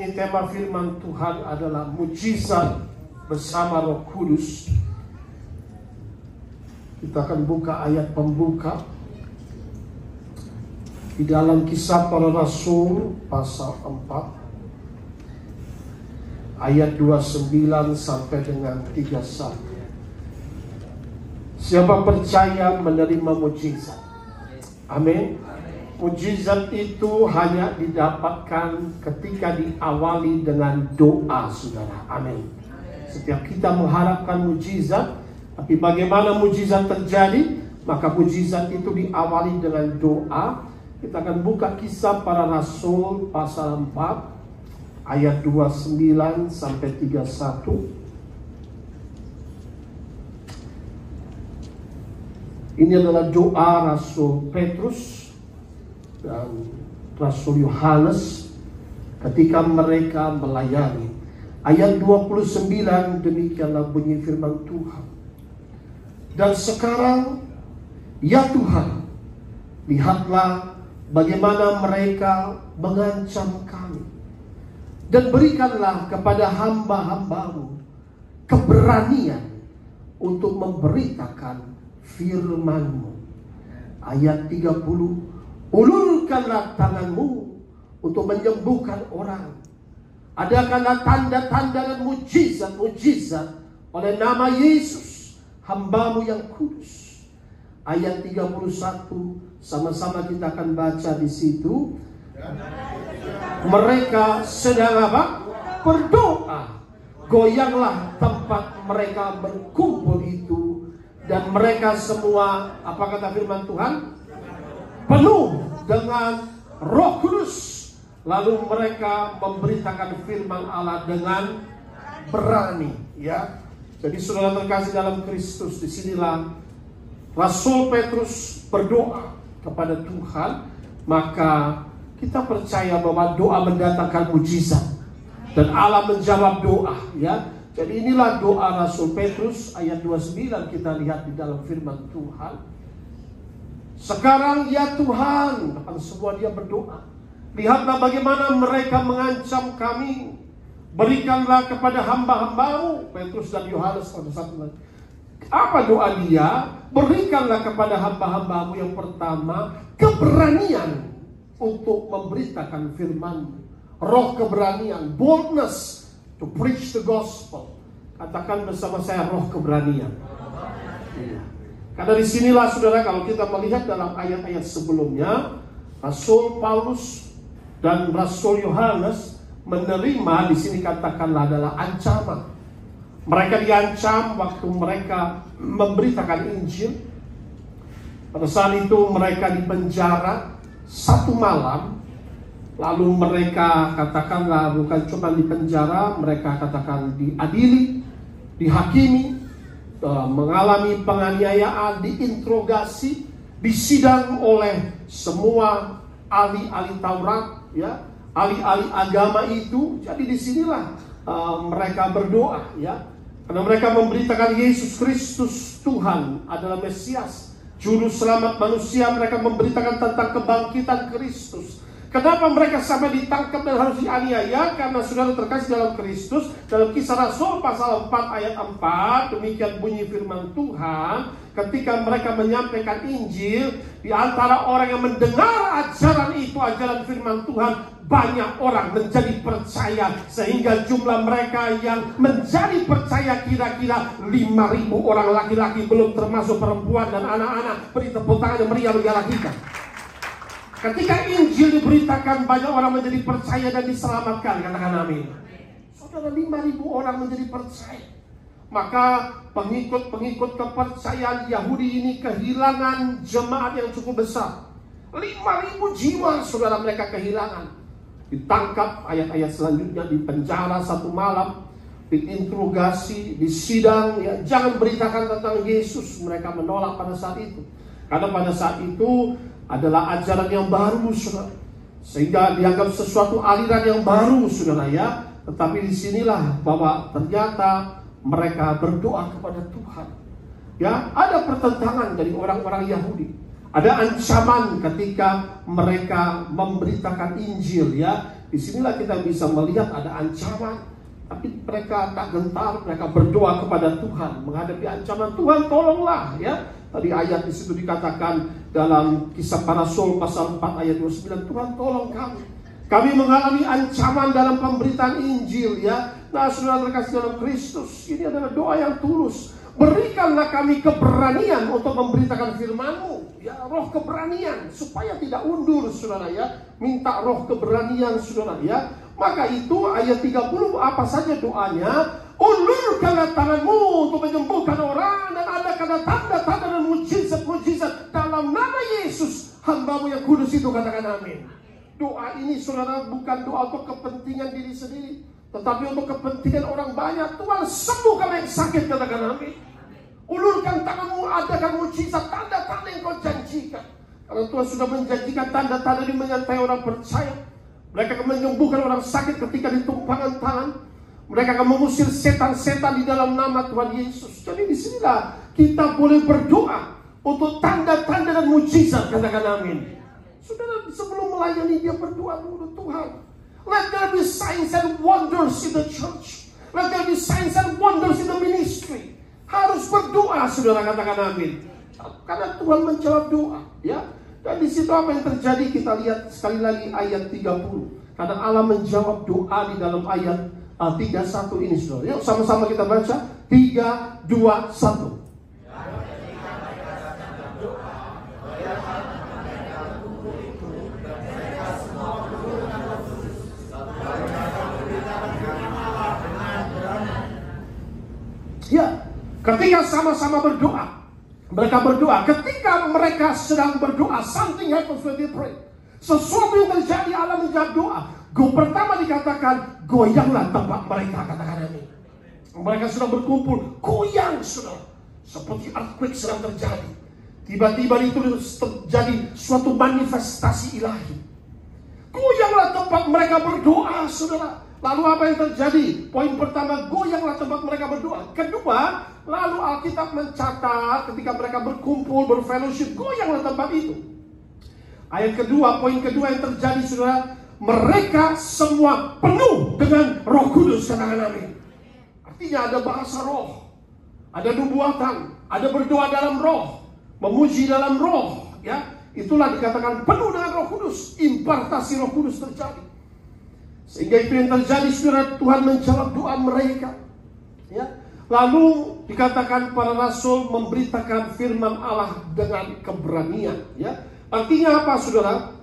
ini tema firman Tuhan adalah mujizat bersama Roh Kudus. Kita akan buka ayat pembuka di dalam Kisah Para Rasul pasal 4 ayat 29 sampai dengan 31. Siapa percaya menerima mujizat? Amin. Mujizat itu hanya didapatkan ketika diawali dengan doa, saudara. Amin. Setiap kita mengharapkan mujizat, tapi bagaimana mujizat terjadi? Maka mujizat itu diawali dengan doa. Kita akan buka Kisah Para Rasul pasal 4 ayat 29 sampai 31. Ini adalah doa Rasul Petrus dan Rasul Yohanes ketika mereka melayani. Ayat 29 demikianlah bunyi firman Tuhan. Dan sekarang, ya Tuhan, lihatlah bagaimana mereka mengancam kami. Dan berikanlah kepada hamba-hambamu keberanian untuk memberitakan firman-Mu. Ayat 30, ulurkanlah tanganmu untuk menyembuhkan orang. Adakanlah tanda-tanda dan mujizat-mujizat oleh nama Yesus, hamba-Mu yang kudus. Ayat 31, sama-sama kita akan baca di situ. Mereka sedang apa? Berdoa. Goyanglah tempat mereka berkumpul itu, dan mereka semua, apa kata firman Tuhan? Penuh dengan Roh Kudus. Lalu mereka memberitakan firman Allah dengan berani, ya. Jadi saudara terkasih dalam Kristus, disinilah Rasul Petrus berdoa kepada Tuhan. Maka kita percaya bahwa doa mendatangkan mujizat dan Allah menjawab doa, ya. Jadi inilah doa Rasul Petrus ayat 29 kita lihat di dalam firman Tuhan. Sekarang ya Tuhan, depan semua dia berdoa. Lihatlah bagaimana mereka mengancam kami. Berikanlah kepada hamba-hambamu, Petrus dan Yohanes pada satu lagi. Apa doa dia? Berikanlah kepada hamba-hambamu yang pertama keberanian untuk memberitakan firman. Roh keberanian, boldness to preach the gospel. Katakan bersama saya, roh keberanian. Iya. Karena disinilah saudara, kalau kita melihat dalam ayat-ayat sebelumnya, Rasul Paulus dan Rasul Yohanes menerima, di sini katakanlah adalah ancaman. Mereka diancam waktu mereka memberitakan Injil. Pada saat itu mereka dipenjara 1 malam. Lalu mereka katakanlah bukan cuma dipenjara, mereka katakan diadili, dihakimi, mengalami penganiayaan, diinterogasi, disidang oleh semua ahli-ahli Taurat, ya, ahli-ahli agama itu. Jadi disinilah mereka berdoa, ya, karena mereka memberitakan Yesus Kristus Tuhan adalah Mesias, Juru Selamat manusia. Mereka memberitakan tentang kebangkitan Kristus. Kenapa mereka sampai ditangkap dan harus dianiaya? Karena saudara terkasih dalam Kristus, dalam Kisah Rasul pasal 4 ayat 4, demikian bunyi firman Tuhan, ketika mereka menyampaikan Injil, di antara orang yang mendengar ajaran itu, ajaran firman Tuhan, banyak orang menjadi percaya, sehingga jumlah mereka yang menjadi percaya kira-kira 5.000 orang laki-laki, belum termasuk perempuan dan anak-anak. Beri tepuk tangan yang meriah bagi Allah kita. Ketika Injil diberitakan, banyak orang menjadi percaya dan diselamatkan. Katakan amin. Saudara, 5.000 orang menjadi percaya. Maka pengikut-pengikut kepercayaan Yahudi ini kehilangan jemaat yang cukup besar. 5.000 jiwa saudara mereka kehilangan. Ditangkap, ayat-ayat selanjutnya dipenjara 1 malam, diinterogasi, disidang, ya. Jangan beritakan tentang Yesus. Mereka menolak pada saat itu. Karena pada saat itu adalah ajaran yang baru, saudara, sehingga dianggap sesuatu aliran yang baru, saudara, ya. Tetapi disinilah bahwa ternyata mereka berdoa kepada Tuhan, ya. Ada pertentangan dari orang-orang Yahudi, ada ancaman ketika mereka memberitakan Injil, ya. Disinilah kita bisa melihat ada ancaman, tapi mereka tak gentar, mereka berdoa kepada Tuhan menghadapi ancaman. Tuhan tolonglah, ya. Tadi ayat di situ dikatakan dalam Kisah Para Rasul pasal 4 ayat 29, Tuhan tolong kami. Kami mengalami ancaman dalam pemberitaan Injil, ya. Nah, saudara terkasih dalam Kristus, ini adalah doa yang tulus. Berikanlah kami keberanian untuk memberitakan firman-Mu, ya, roh keberanian supaya tidak undur, saudara, ya. Minta roh keberanian, saudara, ya. Maka itu ayat 30 apa saja doanya? Ulurkanlah tangan-Mu untuk menyembuhkan orang, dan adakanlah tanda-tanda dan mujizat-mujizat dalam nama Yesus, hamba-Mu yang kudus itu. Katakan amin. Doa ini, saudara, bukan doa untuk kepentingan diri sendiri, tetapi untuk kepentingan orang banyak. Tuhan, sembuhkan yang sakit, katakan amin. Ulurkan tangan-Mu, adakan mujizat, tanda-tanda yang Kau janjikan. Karena Tuhan sudah menjanjikan tanda-tanda ini menyertai orang percaya. Mereka akan menyembuhkan orang sakit ketika ditumpangkan tangan. Mereka akan mengusir setan-setan di dalam nama Tuhan Yesus. Jadi disinilah kita boleh berdoa untuk tanda-tanda dan mujizat, katakan amin. Saudara, sebelum melayani dia berdoa dulu, Tuhan, let there be signs and wonders in the church. Let there be signs and wonders in the ministry. Harus berdoa, saudara, katakan amin. Karena Tuhan menjawab doa, ya. Dan di situ apa yang terjadi? Kita lihat sekali lagi ayat 30. Karena Allah menjawab doa di dalam ayat 31 ini, saudara. Yuk sama-sama kita baca. 3, 2, 1. Ya, ketika sama-sama berdoa, mereka berdoa. Ketika mereka sedang berdoa, something happens when they pray. Sesuatu yang terjadi, Allah menjawab doa. Pertama dikatakan, goyanglah tempat mereka, katakan amin. Mereka sedang berkumpul, goyang, saudara. Seperti earthquake sedang terjadi. Tiba-tiba itu terjadi suatu manifestasi ilahi. Goyanglah tempat mereka berdoa, saudara. Lalu apa yang terjadi? Poin pertama, goyanglah tempat mereka berdoa. Kedua, lalu Alkitab mencatat ketika mereka berkumpul, berfellowship, goyanglah tempat itu. Ayat kedua, poin kedua yang terjadi, saudara, mereka semua penuh dengan Roh Kudus, katakan amin. Artinya ada bahasa roh, ada nubuatan, ada berdoa dalam roh, memuji dalam roh, ya. Itulah dikatakan penuh dengan Roh Kudus, impartasi Roh Kudus terjadi. Sehingga itu yang terjadi, saudara, Tuhan menjawab doa mereka, ya. Lalu dikatakan para rasul memberitakan firman Allah dengan keberanian, ya. Artinya apa, saudara?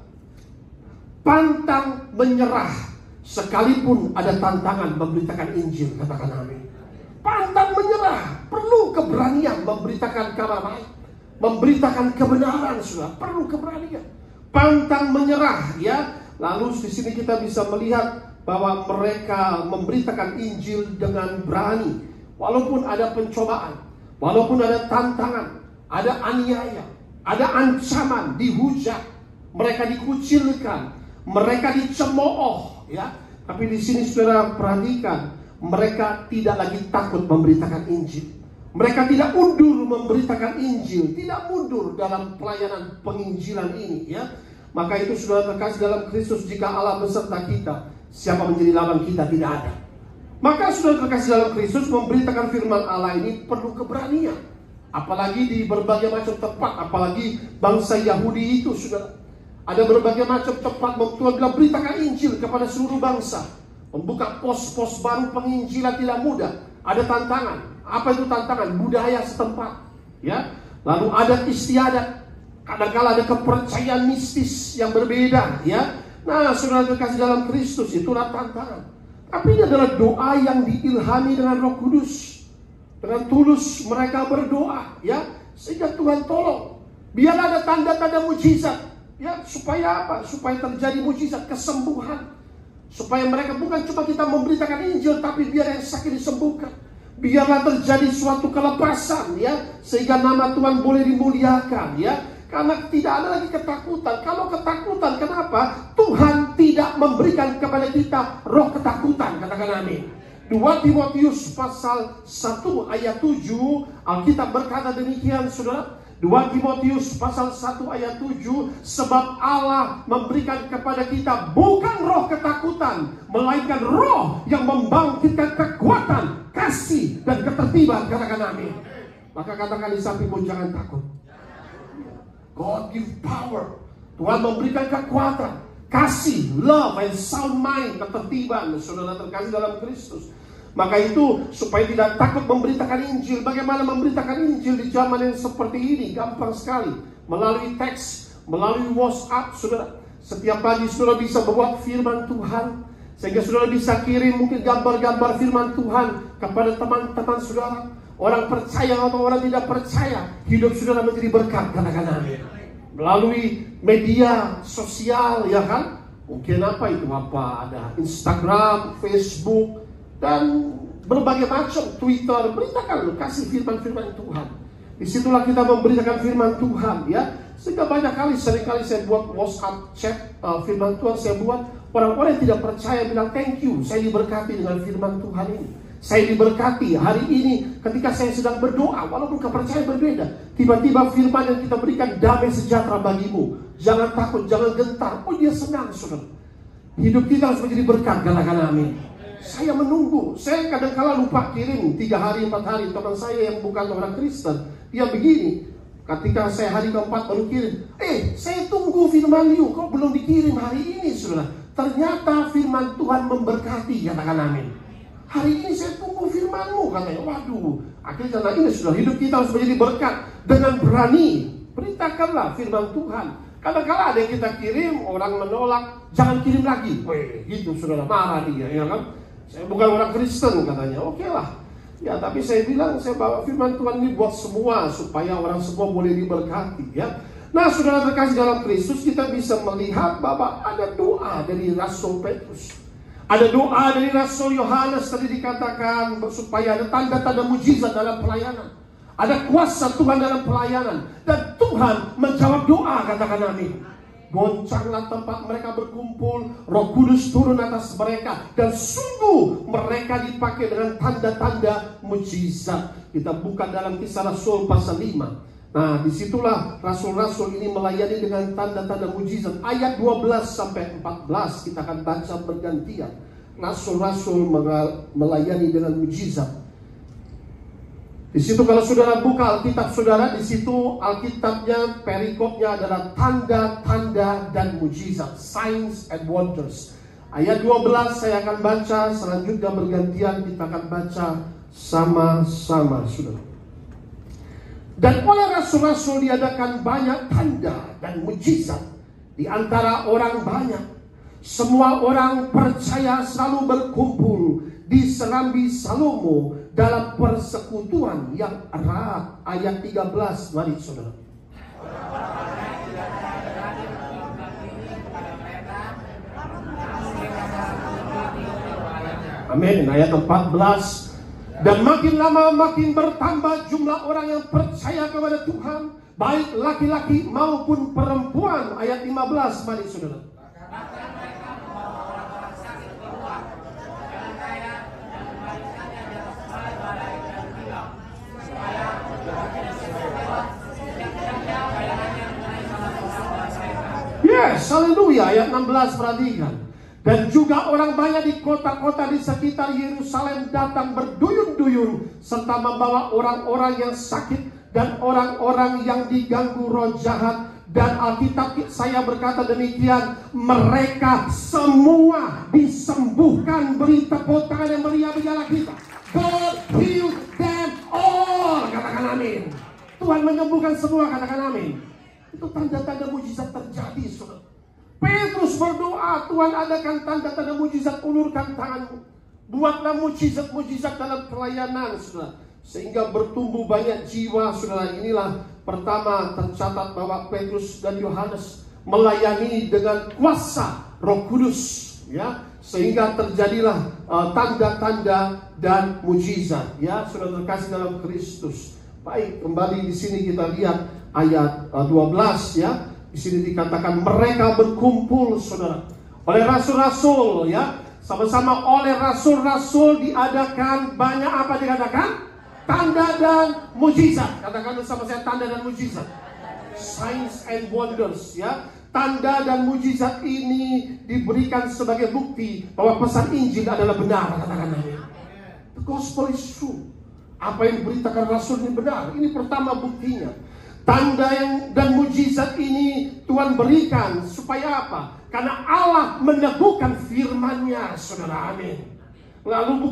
Pantang menyerah sekalipun ada tantangan memberitakan Injil, katakan amin. Pantang menyerah, perlu keberanian memberitakan kabar baik, memberitakan kebenaran, saudara, perlu keberanian. Pantang menyerah, ya. Lalu di sini kita bisa melihat bahwa mereka memberitakan Injil dengan berani, walaupun ada pencobaan, walaupun ada tantangan, ada aniaya, ada ancaman, dihujat, mereka dikucilkan, mereka dicemooh, ya. Tapi di sini saudara perhatikan, mereka tidak lagi takut memberitakan Injil. Mereka tidak mundur memberitakan Injil, tidak mundur dalam pelayanan penginjilan ini, ya. Maka itu saudara terkasih dalam Kristus, jika Allah beserta kita, siapa menjadi lawan kita? Tidak ada. Maka saudara terkasih dalam Kristus, memberitakan firman Allah ini perlu keberanian. Apalagi di berbagai macam tempat, apalagi bangsa Yahudi itu, saudara. Ada berbagai macam tempat Tuhan bilang beritakan Injil kepada seluruh bangsa. Membuka pos-pos baru penginjilan tidak mudah. Ada tantangan. Apa itu tantangan? Budaya setempat, ya. Lalu adat istiadat. Kadang-kala ada kepercayaan mistis yang berbeda, ya. Nah, saudara terkasih dalam Kristus, itulah tantangan. Tapi ini adalah doa yang diilhami dengan Roh Kudus. Dengan tulus mereka berdoa, ya. Sehingga Tuhan tolong. Biar ada tanda-tanda mujizat, ya. Supaya apa? Supaya terjadi mujizat, kesembuhan. Supaya mereka bukan cuma kita memberitakan Injil, tapi biar yang sakit disembuhkan. Biarlah terjadi suatu kelepasan, ya. Sehingga nama Tuhan boleh dimuliakan, ya. Karena tidak ada lagi ketakutan. Kalau ketakutan, kenapa? Tuhan tidak memberikan kepada kita roh ketakutan, katakan amin. 2 Timotius pasal 1 ayat 7, Alkitab berkata demikian, saudara. 2 Timotius pasal 1 ayat 7, sebab Allah memberikan kepada kita bukan roh ketakutan, melainkan roh yang membangkitkan kekuatan, kasih, dan ketertiban. Katakan amin. Maka katakan di sampingmu, jangan takut. God give power. Tuhan memberikan kekuatan, kasih, love, and sound mind, ketertiban. Saudara terkasih dalam Kristus. Maka itu supaya tidak takut memberitakan Injil. Bagaimana memberitakan Injil di zaman yang seperti ini? Gampang sekali. Melalui teks, melalui WhatsApp, saudara. Setiap pagi saudara bisa membuat firman Tuhan, sehingga saudara bisa kirim mungkin gambar-gambar firman Tuhan kepada teman-teman saudara. Orang percaya atau orang tidak percaya, hidup saudara menjadi berkat. Katakan amin. Melalui media sosial, ya kan? Mungkin apa itu? Ada Instagram, Facebook, dan berbagai macam, Twitter. Beritakan, kasih firman-firman Tuhan. Disitulah kita memberitakan firman Tuhan, ya. Sehingga banyak kali, seringkali saya buat WhatsApp chat firman Tuhan. Saya buat, orang-orang yang tidak percaya bilang thank you, saya diberkati dengan firman Tuhan ini. Saya diberkati hari ini ketika saya sedang berdoa, walaupun kepercayaan berbeda. Tiba-tiba firman yang kita berikan, damai sejahtera bagimu. Jangan takut, jangan gentar. Oh, dia senang, saudara. Hidup kita harus menjadi berkat. Katakan amin. Saya menunggu. Saya kadang-kala lupa kirim 3 hari, 4 hari. Teman saya yang bukan orang Kristen, dia begini. Ketika saya hari keempat baru kirim. Saya tunggu firman you, kok belum dikirim hari ini, saudara? Ternyata firman Tuhan memberkati. Katakan amin. Hari ini saya tunggu firman-Mu, katanya. Waduh, akhirnya karena ini sudah hidup kita harus menjadi berkat. Dengan berani, beritakanlah firman Tuhan. Kadang-kala ada yang kita kirim, orang menolak, jangan kirim lagi. Gitu saudara, marah dia, ya kan? Saya bukan orang Kristen, katanya. Oke lah. Ya, tapi saya bilang, saya bawa firman Tuhan ini buat semua, supaya orang semua boleh diberkati, ya. Nah, saudara terkasih dalam Kristus, kita bisa melihat bahwa ada doa dari Rasul Petrus. Ada doa dari Rasul Yohanes, tadi dikatakan supaya ada tanda-tanda mujizat dalam pelayanan. Ada kuasa Tuhan dalam pelayanan. Dan Tuhan menjawab doa, katakan amin. Goncanglah tempat mereka berkumpul, Roh Kudus turun atas mereka, dan sungguh mereka dipakai dengan tanda-tanda mujizat. Kita buka dalam Kisah Rasul pasal 5. Nah, disitulah rasul-rasul ini melayani dengan tanda-tanda mujizat. Ayat 12 sampai 14 kita akan baca bergantian. Rasul-rasul melayani dengan mujizat. Di situ kalau saudara buka Alkitab saudara, di situ Alkitabnya, perikopnya adalah tanda-tanda dan mujizat, signs and wonders. Ayat 12 saya akan baca, selanjutnya bergantian kita akan baca sama-sama, saudara. Dan oleh rasul-rasul diadakan banyak tanda dan mujizat di antara orang banyak. Semua orang percaya selalu berkumpul di serambi Salomo dalam persekutuan yang erat. Ayat 13, mari saudara. Amin. Ayat 14. Dan makin lama makin bertambah jumlah orang yang percaya kepada Tuhan, baik laki-laki maupun perempuan. Ayat 15, mari saudara. Yes, haleluya. Ayat 16, perhatikan. Dan juga orang banyak di kota-kota di sekitar Yerusalem datang berduyun-duyun, serta membawa orang-orang yang sakit dan orang-orang yang diganggu roh jahat. Dan Alkitab saya berkata demikian, mereka semua disembuhkan. Beri tepuk tangan yang meriah bagi kita. God heal them all. Katakan amin. Tuhan menyembuhkan semua, katakan amin. Itu tanda-tanda mujizat terjadi, saudara. Petrus berdoa, Tuhan adakan tanda-tanda mujizat, ulurkan tanganmu. Buatlah mujizat-mujizat dalam pelayanan, saudara. Sehingga bertumbuh banyak jiwa, saudara. Inilah pertama tercatat bahwa Petrus dan Yohanes melayani dengan kuasa Roh Kudus, ya. Sehingga terjadilah tanda-tanda dan mujizat, ya, saudara terkasih dalam Kristus. Baik, kembali di sini kita lihat ayat 12, ya. Di sini dikatakan mereka berkumpul, saudara, oleh rasul-rasul, ya, sama-sama oleh rasul-rasul diadakan banyak apa dikatakan? Tanda dan mujizat. Katakan bersama saya, tanda dan mujizat. Signs and wonders, ya. Tanda dan mujizat ini diberikan sebagai bukti bahwa pesan Injil adalah benar. Katakan amin. The gospel is true. Apa yang diberitakan Rasul ini benar. Ini pertama buktinya. Tanda dan mujizat ini Tuhan berikan supaya apa? Karena Allah meneguhkan firman-Nya, saudara, amin. Lalu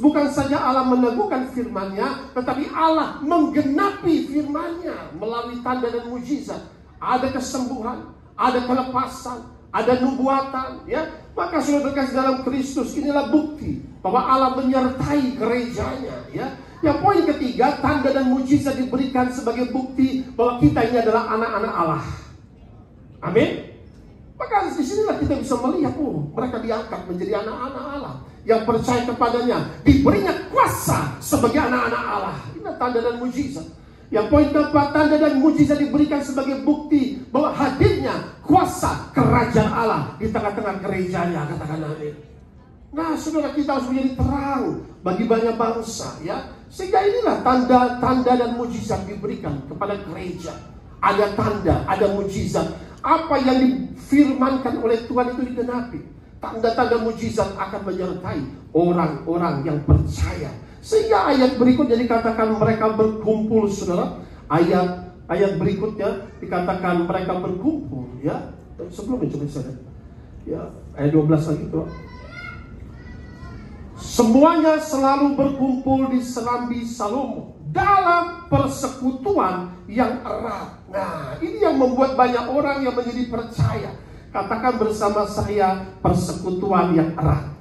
bukan saja Allah meneguhkan firman-Nya, tetapi Allah menggenapi firman-Nya melalui tanda dan mujizat. Ada kesembuhan, ada kelepasan, ada nubuatan, ya. Maka saudara terkasih dalam Kristus, inilah bukti bahwa Allah menyertai gerejanya, ya. Yang poin ketiga, tanda dan mujizat diberikan sebagai bukti bahwa kita ini adalah anak-anak Allah. Amin. Maka disinilah kita bisa melihat, mereka diangkat menjadi anak-anak Allah yang percaya kepadanya, diberinya kuasa sebagai anak-anak Allah. Ini tanda dan mujizat. Yang poin keempat, tanda dan mujizat diberikan sebagai bukti bahwa hadirnya kuasa kerajaan Allah di tengah-tengah gerejanya. Katakan amin. Nah, saudara, kita harus menjadi terang bagi banyak bangsa, ya. Sehingga inilah tanda-tanda dan mujizat diberikan kepada gereja. Ada tanda, ada mujizat. Apa yang difirmankan oleh Tuhan itu digenapi. Tanda-tanda mujizat akan menyertai orang-orang yang percaya. Sehingga ayat berikutnya dikatakan mereka berkumpul, saudara. Ayat berikutnya dikatakan mereka berkumpul, ya. Sebelumnya coba saya, ya, ayat 12 lagi tuh. Semuanya selalu berkumpul di serambi Salomo dalam persekutuan yang erat. Nah, ini yang membuat banyak orang yang menjadi percaya. Katakan bersama saya, persekutuan yang erat.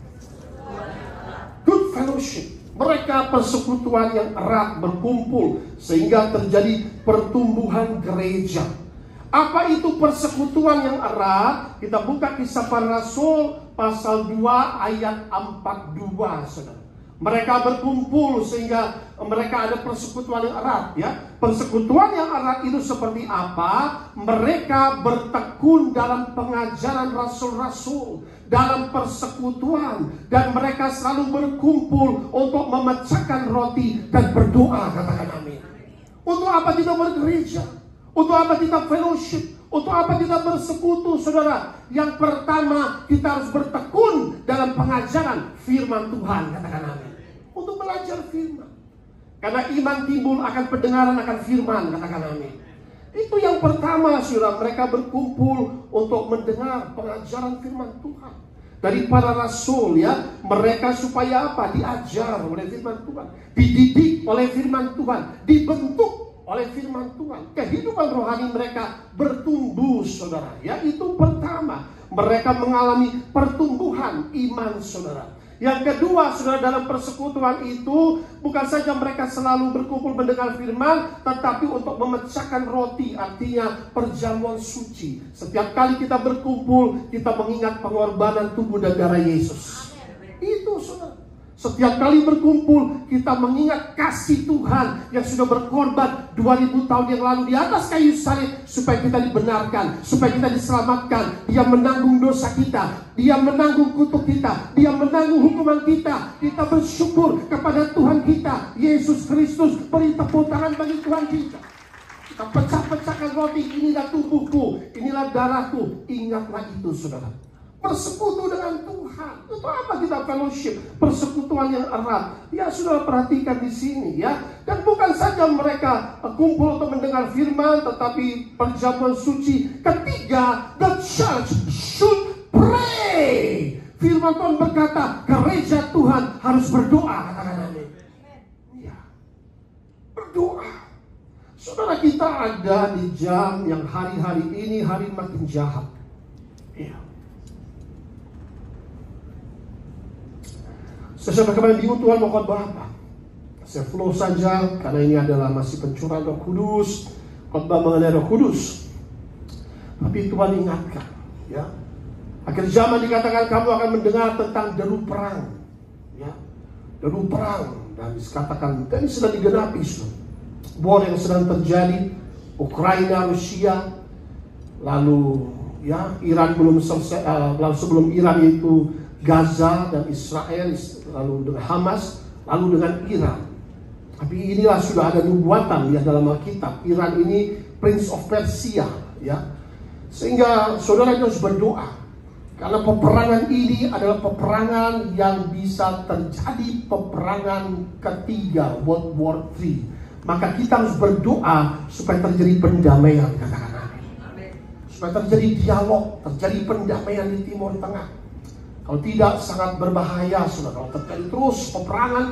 Good fellowship. Mereka persekutuan yang erat berkumpul sehingga terjadi pertumbuhan gereja. Apa itu persekutuan yang erat? Kita buka Kisah Para Rasul pasal 2 ayat 42, saudara. Mereka berkumpul sehingga mereka ada persekutuan yang erat, ya. Persekutuan yang erat itu seperti apa? Mereka bertekun dalam pengajaran rasul-rasul, dalam persekutuan, dan mereka selalu berkumpul untuk memecahkan roti dan berdoa. Katakan amin. Untuk apa kita bergereja? Untuk apa kita fellowship? Untuk apa kita bersekutu, saudara? Yang pertama, kita harus bertekun dalam pengajaran firman Tuhan. Katakan amin. Untuk belajar firman. Karena iman timbul akan pendengaran akan firman. Katakan amin. Itu yang pertama, saudara. Mereka berkumpul untuk mendengar pengajaran firman Tuhan dari para rasul, ya. Mereka supaya apa? Diajar oleh firman Tuhan, dididik oleh firman Tuhan, dibentuk oleh firman Tuhan. Kehidupan rohani mereka bertumbuh, saudara. Ya, itu pertama. Mereka mengalami pertumbuhan iman, saudara. Yang kedua, saudara, dalam persekutuan itu bukan saja mereka selalu berkumpul mendengar firman, tetapi untuk memecahkan roti, artinya perjamuan suci. Setiap kali kita berkumpul, kita mengingat pengorbanan tubuh dan darah Yesus. Itu, saudara. Setiap kali berkumpul, kita mengingat kasih Tuhan yang sudah berkorban 2000 tahun yang lalu di atas kayu salib supaya kita dibenarkan, supaya kita diselamatkan. Dia menanggung dosa kita, Dia menanggung kutuk kita, Dia menanggung hukuman kita. Kita bersyukur kepada Tuhan kita, Yesus Kristus. Beri tepuk tangan bagi Tuhan kita. Kita pecah-pecahkan roti. Inilah tubuhku, inilah darahku. Ingatlah itu, saudara. Persekutu dengan Tuhan. Itu apa kita fellowship? Persekutuan yang erat. Ya, sudah perhatikan di sini, ya. Dan bukan saja mereka kumpul untuk mendengar firman, tetapi perjamuan suci. Ketiga, the church should pray. Firman Tuhan berkata, gereja Tuhan harus berdoa. Katakan amin. Ya, berdoa. Saudara, kita ada di jam yang hari-hari ini hari makin jahat. Iya. Sesudah kemarin bingung Tuhan mau khotbah apa? Saya flow saja karena ini adalah masih pencurahan Roh Kudus, khotbah mengenai Roh Kudus. Tapi Tuhan ingatkan, ya. Akhir zaman dikatakan kamu akan mendengar tentang deru perang, ya. Deru perang, dan dikatakan dan sedang digenapi, war yang sedang terjadi, Ukraina, Rusia, lalu ya Iran belum selesai, lalu sebelum Iran itu Gaza dan Israel, lalu dengan Hamas, lalu dengan Iran. Tapi inilah sudah ada nubuatan ya dalam Alkitab. Iran ini Prince of Persia ya. Sehingga saudara harus berdoa. Karena peperangan ini adalah peperangan yang bisa terjadi peperangan ketiga, World War III. Maka kita harus berdoa supaya terjadi pendamaian, katakan amin. Supaya terjadi dialog, terjadi pendamaian di Timur Tengah. Kalau tidak sangat berbahaya, saudara. Kalau terjadi terus peperangan,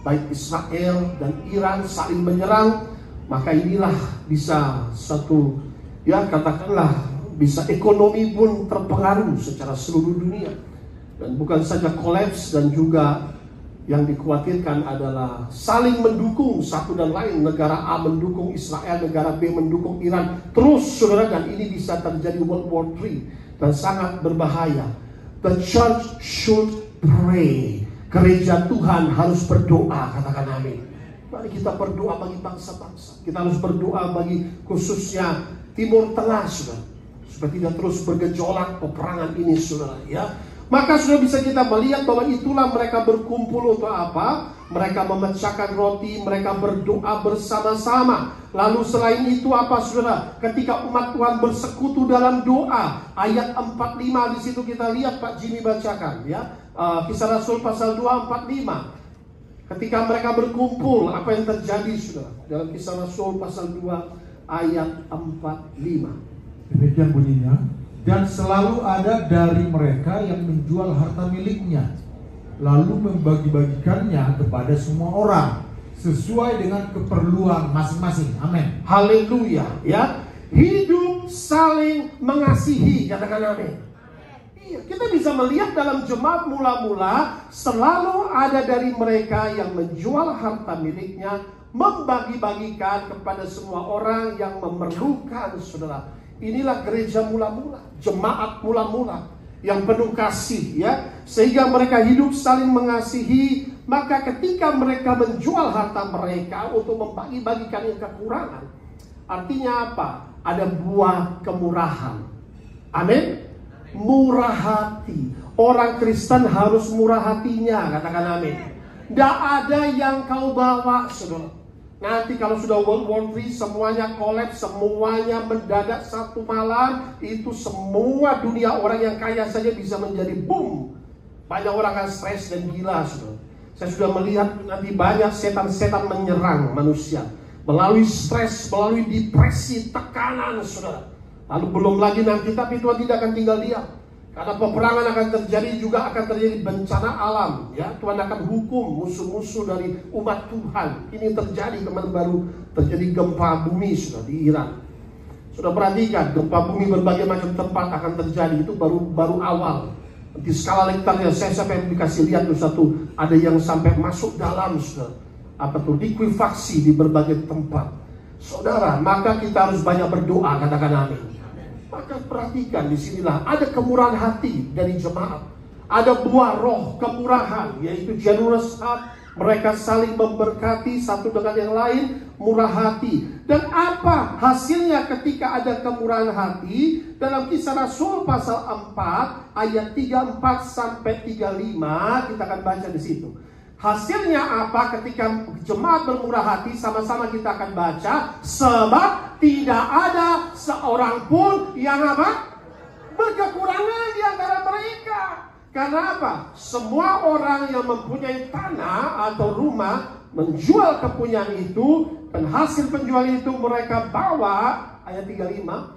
baik Israel dan Iran saling menyerang, maka inilah bisa satu, ya katakanlah, bisa ekonomi pun terpengaruh secara seluruh dunia. Dan bukan saja kolaps, dan juga yang dikhawatirkan adalah saling mendukung satu dan lain. Negara A mendukung Israel, negara B mendukung Iran. Terus saudara, dan ini bisa terjadi World War III dan sangat berbahaya. The church should pray. Gereja Tuhan harus berdoa, katakan amin. Mari kita berdoa bagi bangsa-bangsa. Kita harus berdoa bagi khususnya Timur Tengah, saudara, supaya tidak terus bergejolak peperangan ini, saudara, ya. Maka sudah bisa kita melihat bahwa itulah mereka berkumpul untuk apa? Mereka memecahkan roti, mereka berdoa bersama-sama. Lalu selain itu apa, saudara? Ketika umat Tuhan bersekutu dalam doa, ayat 45 di situ kita lihat Pak Jimmy bacakan, ya. Kisah Rasul pasal 2:45. Ketika mereka berkumpul, apa yang terjadi, saudara? Dalam Kisah Rasul pasal 2 ayat 45. Demikian bunyinya. Dan selalu ada dari mereka yang menjual harta miliknya, lalu membagi-bagikannya kepada semua orang sesuai dengan keperluan masing-masing. Amin. Haleluya, ya. Hidup saling mengasihi, katakan amin. Iya, kita bisa melihat dalam jemaat mula-mula selalu ada dari mereka yang menjual harta miliknya, membagi-bagikan kepada semua orang yang memerlukan, saudara. Inilah gereja mula-mula, jemaat mula-mula yang penuh kasih, ya. Sehingga mereka hidup saling mengasihi. Maka ketika mereka menjual harta mereka untuk membagi-bagikan yang kekurangan, artinya apa? Ada buah kemurahan. Amin. Murah hati. Orang Kristen harus murah hatinya, katakan amin. Tidak ada yang kau bawa, saudara. Nanti kalau sudah World War III semuanya kolaps, semuanya mendadak satu malam, itu semua dunia orang yang kaya saja bisa menjadi boom. Banyak orang akan stres dan gila, saudara. Saya sudah melihat nanti banyak setan-setan menyerang manusia melalui stres, melalui depresi, tekanan, saudara. Lalu belum lagi nanti, tapi Tuhan tidak akan tinggal diam. Karena peperangan akan terjadi, juga akan terjadi bencana alam, ya. Tuhan akan hukum musuh-musuh dari umat Tuhan. Ini terjadi kemarin, baru terjadi gempa bumi, sudah di Iran. Sudah perhatikan, gempa bumi berbagai macam tempat akan terjadi. Itu baru awal. Di skala Richternya saya sampai dikasih lihat tuh satu, ada yang sampai masuk dalam, sudah apa tuh, likuifaksi di berbagai tempat. Saudara, maka kita harus banyak berdoa, katakan amin. Maka perhatikan, disinilah ada kemurahan hati dari jemaat. Ada buah roh kemurahan, yaitu generous heart. Mereka saling memberkati satu dengan yang lain, murah hati. Dan apa hasilnya ketika ada kemurahan hati? Dalam Kisah Rasul pasal 4 ayat 34 sampai 35 kita akan baca di situ. Hasilnya apa ketika jemaat bermurah hati? Sama-sama kita akan baca. Sebab tidak ada seorang pun yang apa? Berkekurangan di antara mereka. Karena apa? Semua orang yang mempunyai tanah atau rumah menjual kepunyaan itu, dan hasil penjualan itu mereka bawa, ayat 35,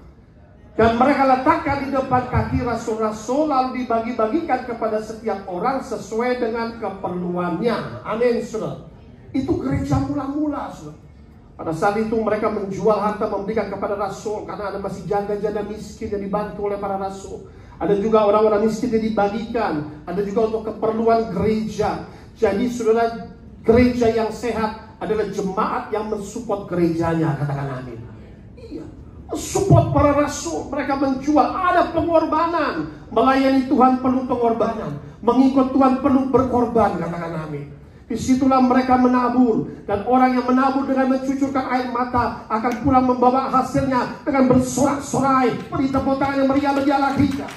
dan mereka letakkan di depan kaki rasul-rasul, lalu dibagi-bagikan kepada setiap orang sesuai dengan keperluannya. Amin, saudara. Itu gereja mula-mula, saudara. Pada saat itu mereka menjual harta, memberikan kepada rasul, karena ada masih janda-janda miskin yang dibantu oleh para rasul. Ada juga orang-orang miskin yang dibagikan. Ada juga untuk keperluan gereja. Jadi saudara, gereja yang sehat adalah jemaat yang mensupport gerejanya, katakan amin. Iya, support para rasul. Mereka menjual, ada pengorbanan. Melayani Tuhan perlu pengorbanan. Mengikut Tuhan perlu berkorban, katakan amin. Disitulah mereka menabur. Dan orang yang menabur dengan mencucurkan air mata akan pulang membawa hasilnya dengan bersorak-sorai. Beri tepuk tangan yang meriah bagi Allah kita.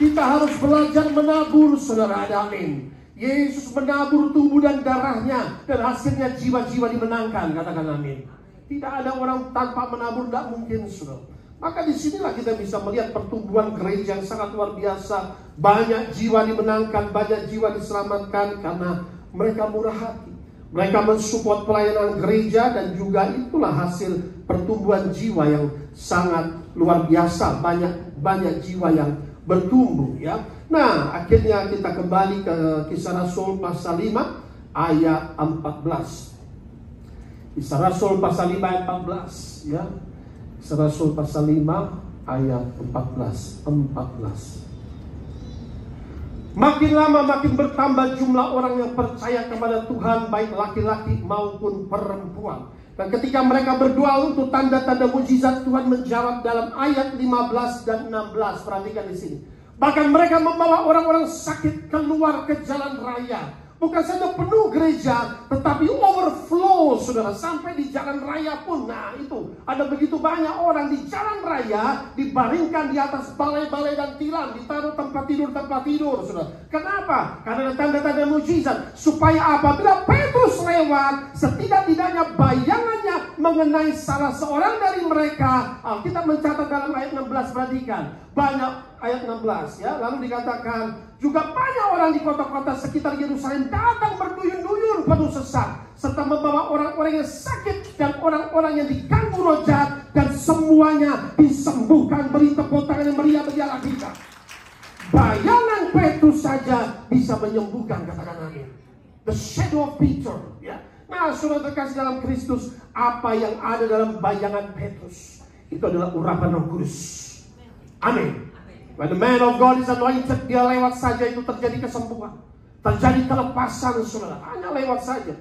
Kita harus belajar menabur, saudara, amin. Yesus menabur tubuh dan darahnya, dan hasilnya jiwa-jiwa dimenangkan. Katakan amin. Tidak ada orang tanpa menabur, tidak mungkin, saudara. Maka disinilah kita bisa melihat pertumbuhan gereja yang sangat luar biasa. Banyak jiwa dimenangkan, banyak jiwa diselamatkan karena mereka murah hati. Mereka mensupport pelayanan gereja, dan juga itulah hasil pertumbuhan jiwa yang sangat luar biasa. Banyak jiwa yang bertumbuh, ya. Nah, akhirnya kita kembali ke Kisah Rasul pasal 5 ayat 14. Kisah Rasul pasal 5 ayat 14, ya. Kisah Rasul pasal 5 ayat 14. Makin lama makin bertambah jumlah orang yang percaya kepada Tuhan, baik laki-laki maupun perempuan. Dan ketika mereka berdoa untuk tanda-tanda mujizat, Tuhan menjawab dalam ayat 15 dan 16. Perhatikan di sini. Bahkan mereka membawa orang-orang sakit keluar ke jalan raya. Bukan saja penuh gereja, tetapi overflow, saudara, sampai di jalan raya pun. Nah, itu ada begitu banyak orang di jalan raya, dibaringkan di atas balai-balai dan tilam, ditaruh tempat tidur, saudara. Kenapa? Karena tanda-tanda mujizat, supaya apabila Petrus lewat, setidak-tidaknya bayangannya mengenai salah seorang dari mereka. Alkitab mencatat dalam ayat 16, perhatikan. Banyak ayat 16, ya. Lalu dikatakan juga banyak orang di kota-kota sekitar Yerusalem datang berduyun-duyun penuh sesak, serta membawa orang-orang yang sakit dan orang-orang yang diganggu roh jahat, dan semuanya disembuhkan. Beri tepuk tangan yang meriah bagi Allah kita. Bayangan Petrus saja bisa menyembuhkan, katakan amin. The shadow of Peter, ya. Nah, saudara terkasih dalam Kristus, apa yang ada dalam bayangan Petrus itu adalah urapan Roh Kudus. Amin. When the man of God is anointed, dia lewat saja itu terjadi kesembuhan, terjadi kelepasan, saudara. Hanya lewat saja.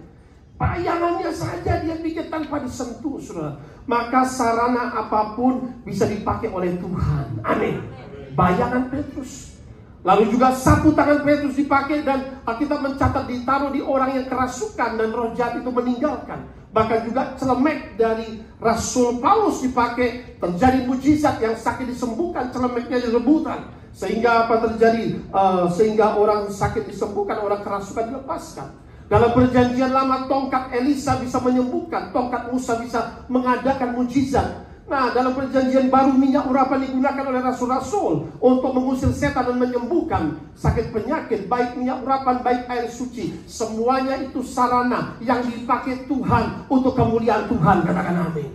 Bayangannya saja dia bikin tanpa disentuh, saudara. Maka sarana apapun bisa dipakai oleh Tuhan. Amin. Bayangan Petrus. Lalu juga sapu tangan Petrus dipakai, dan kita mencatat ditaruh di orang yang kerasukan dan roh jahat itu meninggalkan. Bahkan juga celemek dari Rasul Paulus dipakai, terjadi mujizat, yang sakit disembuhkan, celemeknya direbutan. Sehingga apa terjadi? Sehingga orang sakit disembuhkan, orang kerasukan dilepaskan. Dalam perjanjian lama, tongkat Elisa bisa menyembuhkan, tongkat Musa bisa mengadakan mujizat. Nah, dalam perjanjian baru, minyak urapan digunakan oleh rasul-rasul untuk mengusir setan dan menyembuhkan sakit penyakit, baik minyak urapan, baik air suci. Semuanya itu sarana yang dipakai Tuhan untuk kemuliaan Tuhan, katakan amin.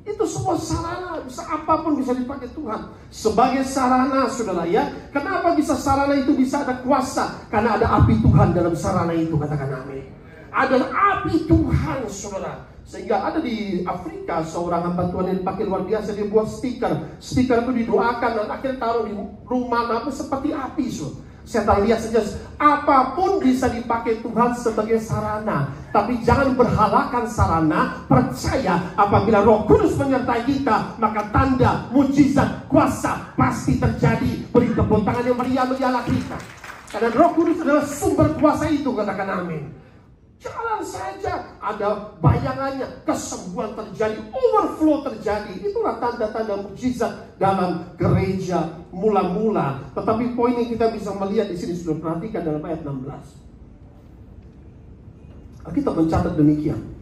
Itu semua sarana, bisa apapun bisa dipakai Tuhan sebagai sarana, saudara, ya. Kenapa bisa sarana itu bisa ada kuasa? Karena ada api Tuhan dalam sarana itu, katakan amin. Ada api Tuhan, saudara. Sehingga ada di Afrika seorang hamba Tuhan yang dipakai luar biasa. Dia buat stiker. Stiker itu didoakan dan akhirnya taruh di rumah, nama seperti api, saudara. Saya lihat saja, apapun bisa dipakai Tuhan sebagai sarana. Tapi jangan berhalakan sarana. Percaya apabila Roh Kudus menyertai kita, maka tanda, mujizat, kuasa pasti terjadi. Beri tepuk tangan yang meriah bagi Allah kita. Karena Roh Kudus adalah sumber kuasa itu, katakan amin. Jalan saja, ada bayangannya, kesembuhan terjadi, overflow terjadi. Itulah tanda-tanda mujizat dalam gereja mula-mula. Tetapi poin yang kita bisa melihat di sini, sudah perhatikan dalam ayat 16. Kita mencatat demikian.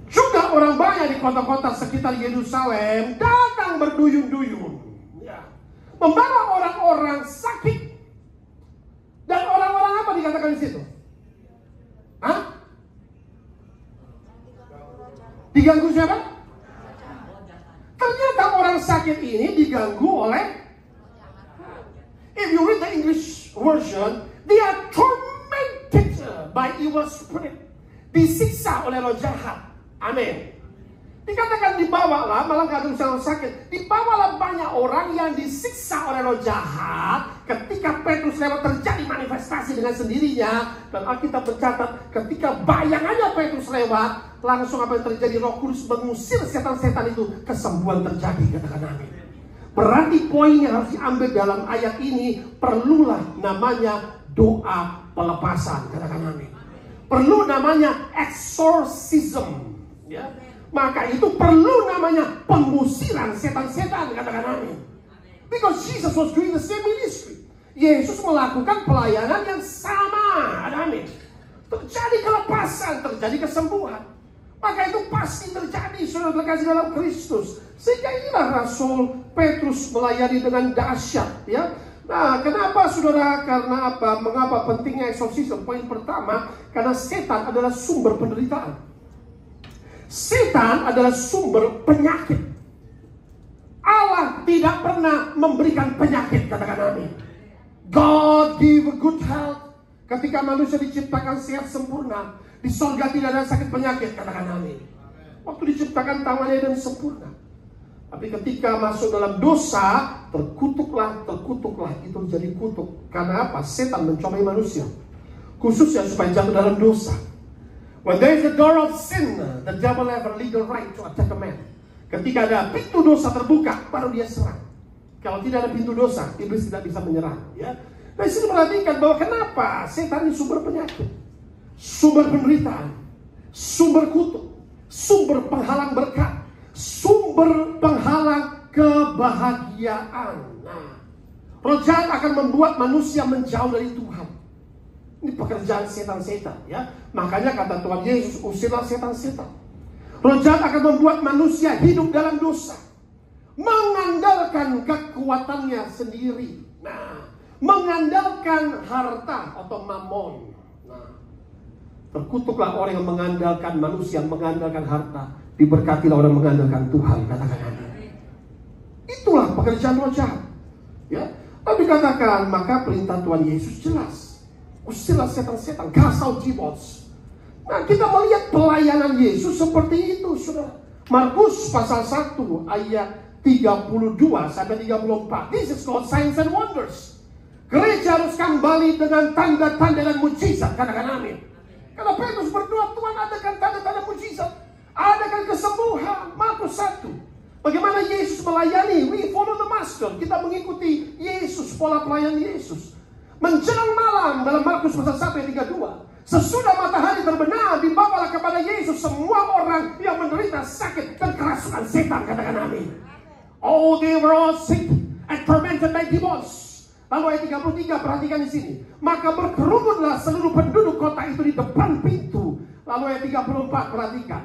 Juga orang banyak di kota-kota sekitar Yerusalem datang berduyun-duyun, ya, membawa orang-orang sakit. Dan orang-orang apa dikatakan di situ? Hah? Diganggu siapa? Ternyata orang sakit ini diganggu oleh, if you read the English version, they are tormented by evil spirit. Disiksa oleh roh jahat. Amin. Dikatakan dibawalah, malah gak ada usaha sakit, dibawalah banyak orang yang disiksa oleh roh jahat. Ketika Petrus lewat terjadi manifestasi dengan sendirinya. Dan Alkitab mencatat ketika bayangannya Petrus lewat, langsung apa yang terjadi? Roh Kudus mengusir setan-setan itu, kesembuhan terjadi, katakan amin. Berarti poin yang harus diambil dalam ayat ini, perlulah namanya doa pelepasan, katakan amin. Perlu namanya exorcism, ya. Maka itu perlu namanya pengusiran setan-setan, katakan amin. Because Jesus was doing the same ministry. Yesus melakukan pelayanan yang sama. Amin. Terjadi kelepasan, terjadi kesembuhan. Maka itu pasti terjadi, saudara terkasih dalam Kristus. Sehingga inilah Rasul Petrus melayani dengan dahsyat, ya. Nah, kenapa saudara? Karena apa? Mengapa pentingnya eksorsisme? Poin pertama, karena setan adalah sumber penderitaan. Setan adalah sumber penyakit. Allah tidak pernah memberikan penyakit, katakan amin. God give a good health. Ketika manusia diciptakan sehat sempurna, di sorga tidak ada sakit penyakit, katakan amin. Waktu diciptakan tangannya dan sempurna. Tapi ketika masuk dalam dosa, terkutuklah, itu jadi kutuk. Karena apa? Setan mencobai manusia, khususnya supaya jatuh dalam dosa. When there is a door of sin, the devil have a legal right to attack a man. Ketika ada pintu dosa terbuka, baru dia serang. Kalau tidak ada pintu dosa, iblis tidak bisa menyerang, ya. Nah, sini perhatikan bahwa kenapa setan ini sumber penyakit, sumber penderitaan, sumber kutuk, sumber penghalang berkat, sumber penghalang kebahagiaan. Nah, roh jahat akan membuat manusia menjauh dari Tuhan. Ini pekerjaan setan-setan, ya. Makanya kata Tuhan Yesus, usirlah setan-setan. Roh jahat akan membuat manusia hidup dalam dosa, mengandalkan kekuatannya sendiri. Nah, mengandalkan harta atau mamon. Nah, terkutuklah orang yang mengandalkan manusia, mengandalkan harta. Diberkatilah orang mengandalkan Tuhan, katakan amin. Itulah pekerjaan roh jahat, ya. Tapi katakan, maka perintah Tuhan Yesus jelas. Usirlah setan-setan, cast out demons. Nah, kita melihat pelayanan Yesus seperti itu, saudara. Markus pasal 1 ayat 32 sampai 34. This is called signs and wonders. Gereja harus kembali dengan tanda-tanda dan mujizat, katakan amin. Karena Petrus berdoa, Tuhan adakan tanda-tanda mujizat, adakan kesembuhan. Markus 1. Bagaimana Yesus melayani? We follow the master. Kita mengikuti Yesus, pola pelayanan Yesus. Menjelang malam dalam Markus pasal 1 ayat 32. Sesudah matahari terbenam, dibawalah kepada Yesus semua orang yang menderita sakit dan kerasukan setan, katakan amin. Oh, they were all sick and tormented by demons. Lalu ayat 33, perhatikan di sini. Maka berkerumunlah seluruh penduduk kota itu di depan pintu. Lalu ayat 34, perhatikan.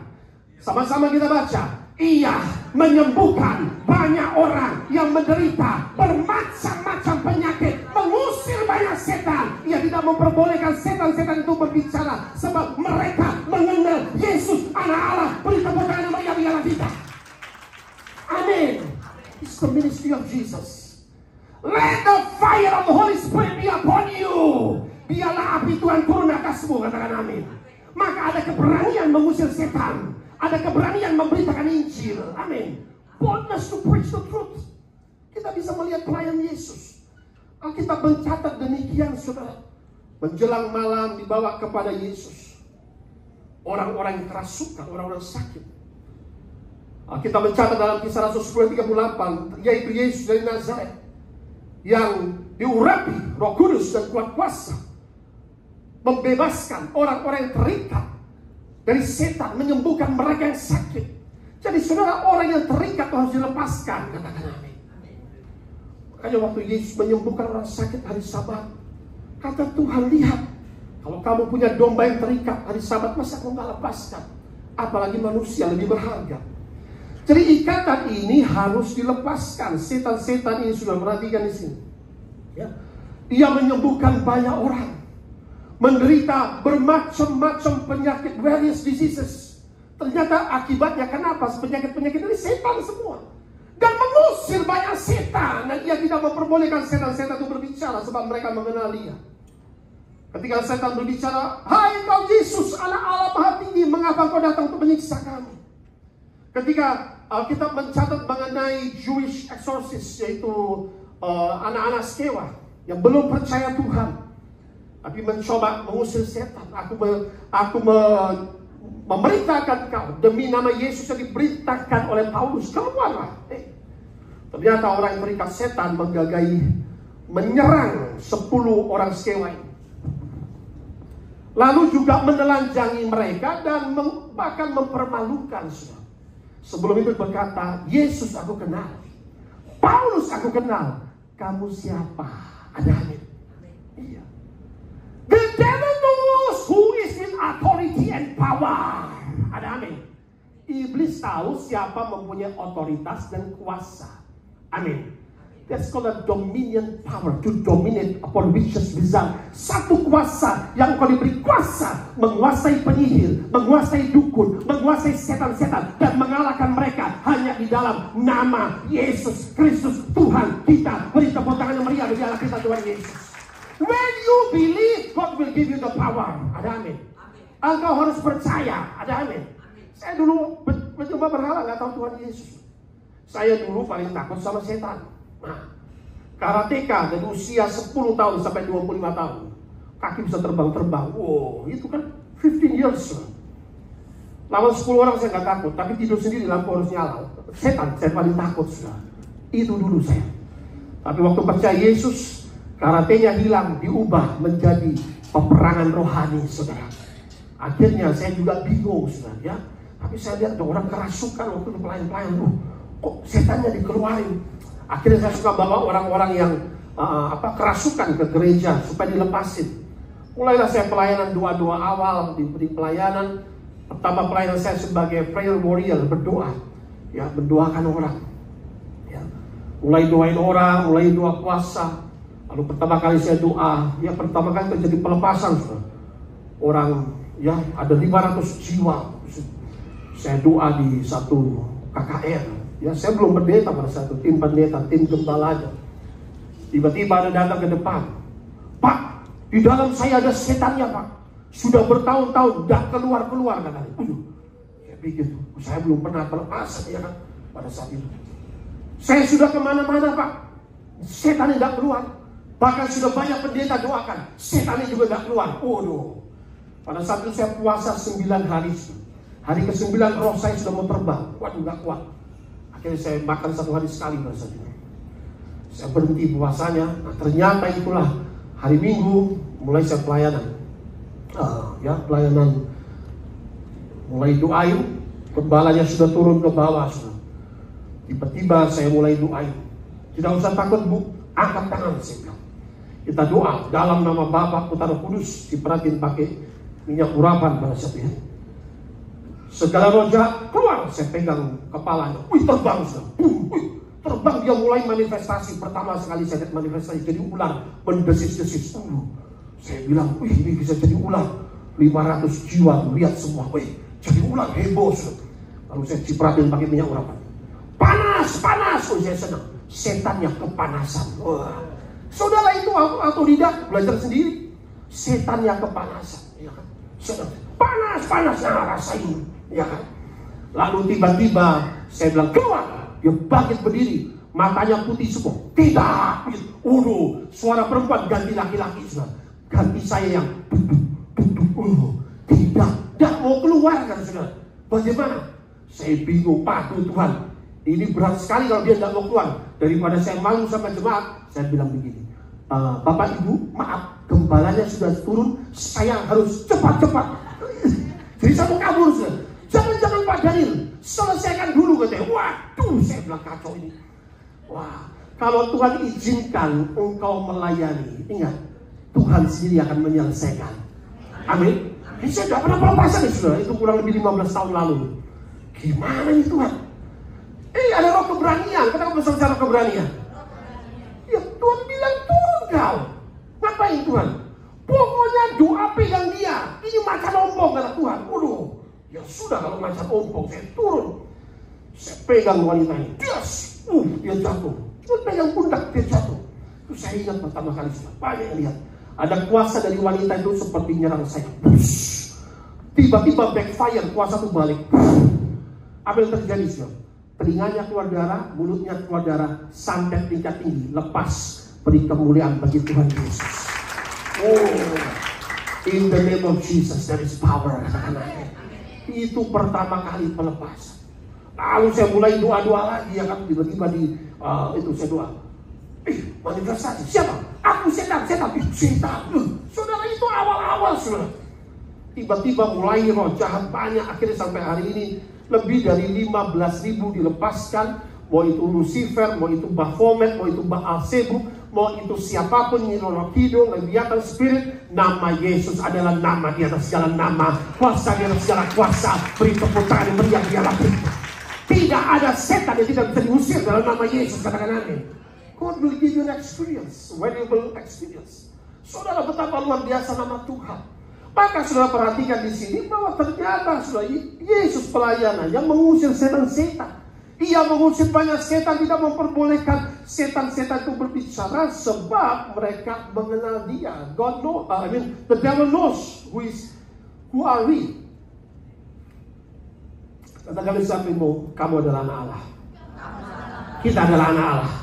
Sama-sama kita baca. Ia menyembuhkan banyak orang yang menderita bermacam-macam penyakit, mengusir banyak setan. Ia tidak memperbolehkan setan-setan itu berbicara, sebab mereka mengenal Yesus anak Allah. Beri tepuk tangan yang meriah biarlah kita. Amin. It's the ministry of Jesus. Let the fire of the Holy Spirit be upon you. Biarlah api Tuhan turun atasmu, katakan amin. Maka ada keberanian mengusir setan, ada keberanian memberitakan Injil. Amin. Boldness to preach the truth. Kita bisa melihat pelayan Yesus. Alkitab mencatat demikian, saudara. Menjelang malam dibawa kepada Yesus orang-orang yang kerasukan, orang-orang sakit. Alkitab mencatat dalam Kisah Rasul 10:38, yaitu Yesus dari Nazaret, yang diurapi Roh Kudus dan kuat kuasa, membebaskan orang-orang yang terikat dari setan, menyembuhkan mereka yang sakit. Jadi saudara, orang yang terikat harus dilepaskan, katakan amin. Makanya waktu Yesus menyembuhkan orang sakit hari Sabat, kata Tuhan, lihat, kalau kamu punya domba yang terikat hari Sabat, masa kamu gak lepaskan? Apalagi manusia lebih berharga. Jadi ikatan ini harus dilepaskan. Setan-setan ini sudah perhatikan di sini, ya. Dia menyembuhkan banyak orang, menderita bermacam-macam penyakit, various diseases. Ternyata akibatnya kenapa? Penyakit-penyakit ini setan semua. Dan mengusir banyak setan. Dan ia tidak memperbolehkan setan-setan itu berbicara, sebab mereka mengenal dia. Ketika setan berbicara, hai kau Yesus, anak Allah Maha Tinggi, mengapa kau datang untuk menyiksa kami? Ketika Alkitab mencatat mengenai Jewish exorcist, yaitu anak-anak Skewa yang belum percaya Tuhan, tapi mencoba mengusir setan. Aku memberitakan kau demi nama Yesus yang diberitakan oleh Paulus, keluarlah. Ternyata orang yang terikat setan menggagai menyerang 10 orang Skewa ini. Lalu juga menelanjangi mereka dan bahkan mempermalukan. Sebelum itu berkata, Yesus aku kenal, Paulus aku kenal, kamu siapa? Ada amin. Iya. The devil knows who is in authority and power. Ada amin. Iblis tahu siapa mempunyai otoritas dan kuasa. Amin. That's called a dominion power, to dominate upon witches result. Satu kuasa yang kau diberi kuasa menguasai penyihir, menguasai dukun, menguasai setan-setan, dan mengalahkan mereka hanya di dalam nama Yesus Kristus Tuhan kita. Beri tepuk tangan yang meriah bagi Allah kita Tuhan Yesus. When you believe, God will give you the power. Ada amin. Engkau harus percaya. Ada amin. Saya dulu mencoba berhala nggak tahu Tuhan Yesus. Saya dulu paling takut sama setan. Nah, karateka dari usia 10 tahun sampai 25 tahun. Kaki bisa terbang-terbang. Wow, itu kan 15 years. Lawan 10 orang saya nggak takut, tapi tidur sendiri lampu harus nyala. Setan, saya paling takut sudah. Itu dulu saya. Tapi waktu percaya Yesus, karatenya hilang, diubah menjadi peperangan rohani, saudara. Akhirnya saya juga bingung, saudara, ya. Tapi saya lihat ada orang kerasukan waktu itu pelayan-pelayan. Kok setannya dikeluarin? Akhirnya saya suka bawa orang-orang yang kerasukan ke gereja supaya dilepasin. Mulailah saya pelayanan doa-doa awal di pelayanan. Pertama pelayanan saya sebagai prayer warrior, berdoa, ya, mendoakan orang. Ya. Mulai doain orang, mulai doa puasa. Lalu pertama kali saya doa, ya pertama kali terjadi pelepasan. Orang, ya ada 500 jiwa. Saya doa di satu KKR. Ya, saya belum pendeta pada satu tim pendeta, tim gembala aja. Tiba-tiba ada datang ke depan. Pak, di dalam saya ada setannya, Pak. Sudah bertahun-tahun tidak keluar-keluar katanya. Saya pikir, saya belum pernah pelepasan ya kan pada saat itu. Saya sudah kemana-mana, Pak. Setannya tidak keluar. Bahkan sudah banyak pendeta doakan, setannya juga tidak keluar. Waduh. Pada saat itu saya puasa 9 hari. Hari ke-9 roh saya sudah mau terbang. Waduh, nggak kuat. Akhirnya saya makan 1 hari sekali rasanya. Saya berhenti puasanya. Nah, ternyata itulah hari Minggu mulai saya pelayanan. Pelayanan mulai doain. Gembalanya sudah turun ke bawah. Tiba-tiba saya mulai doain. Tidak usah takut, Bu, angkat tangan, saya bilang. Kita doa dalam nama Bapa, Putra, Roh Kudus. Diperhatiin pakai minyak urapan pada saat itu. Segala roh jahat keluar, saya pegang kepalanya. Wih, terbang sudah. Terbang, dia mulai manifestasi. Pertama sekali saya lihat manifestasi jadi ular, mendesis-desis. Saya bilang, wih, ini bisa jadi ular. 500 jiwa lihat semua. Wih, jadi ular, heboh sudah. Lalu saya cipratin pakai minyak urapan. Panas, panas. Oh, saya senang. Setannya kepanasan. Wah. Saudara itu autodidak, belajar sendiri. Setannya kepanasan, ya kan? Senang. Panas, panas, nah rasain. Ya kan? Lalu tiba-tiba saya bilang keluar, dia bangkit berdiri, matanya putih semua. Tidak, suara perempuan ganti laki-laki sudah, ganti saya yang tidak mau keluar kan sudah. Bagaimana? Saya bingung, padu Tuhan, ini berat sekali kalau dia tidak mau keluar. Daripada saya malu sama jemaat, saya bilang begini, Bapak Ibu, maaf, gembalanya sudah turun, saya harus cepat-cepat. Jadi saya mau kabur sudah. Jangan-jangan Pak Daniel, selesaikan dulu katanya. Waduh, saya bilang kacau ini. Wah, kalau Tuhan izinkan engkau melayani, ingat, Tuhan sendiri akan menyelesaikan. Amin. Saya tidak pernah pelepasan sudah. Itu kurang lebih 15 tahun lalu. Gimana ini Tuhan? Ada roh keberanian. Kenapa besar roh keberanian? Ya Tuhan bilang turun kau. Ngapain Tuhan? Pokoknya doa pegang dia. Ini macan ompong kata Tuhan. Waduh. Ya sudah kalau macan ompong saya turun. Saya pegang wanita ini. Dia jatuh. Cuma pegang pundak dia jatuh. Itu saya ingat pertama kali sudah. Banyak yang lihat. Ada kuasa dari wanita itu seperti nyerang saya. Tiba-tiba backfire. Kuasa itu balik. Apa yang terjadi sudah? Telinganya keluar darah. Mulutnya keluar darah. Sampai tingkat tinggi. Lepas. Beri kemuliaan bagi Tuhan Yesus. In the name of Jesus there is power. Itu pertama kali pelepasan. Lalu saya mulai doa-doa lagi ya kan, tiba-tiba itu saya doa. Manifestasi. Siapa? Aku setan. Saudara itu awal-awal saudara. Tiba-tiba mulai roh jahat banyak. Akhirnya sampai hari ini lebih dari 15.000 dilepaskan. Mau itu Lucifer, mau itu Baphomet, mau itu Baalzebub, mau itu siapapun, Nyiroro Kidul, Leviathan Spirit, nama Yesus adalah nama di atas segala nama, kuasa di atas segala kuasa. Beri tepuk tangan, beri yang dia lakukan. Tidak ada setan yang tidak bisa diusir dalam nama Yesus, katakan amin. God will give you an experience, valuable experience. Saudara, betapa luar biasa nama Tuhan. Maka saudara perhatikan di sini bahwa ternyata saudara, Yesus pelayanan yang mengusir setan-setan. Ia mengusir banyak setan, tidak memperbolehkan setan-setan itu berbicara sebab mereka mengenal Dia. God knows, the devil knows who are we. Katakan di sampingmu, kamu adalah anak Allah. Kita adalah anak Allah.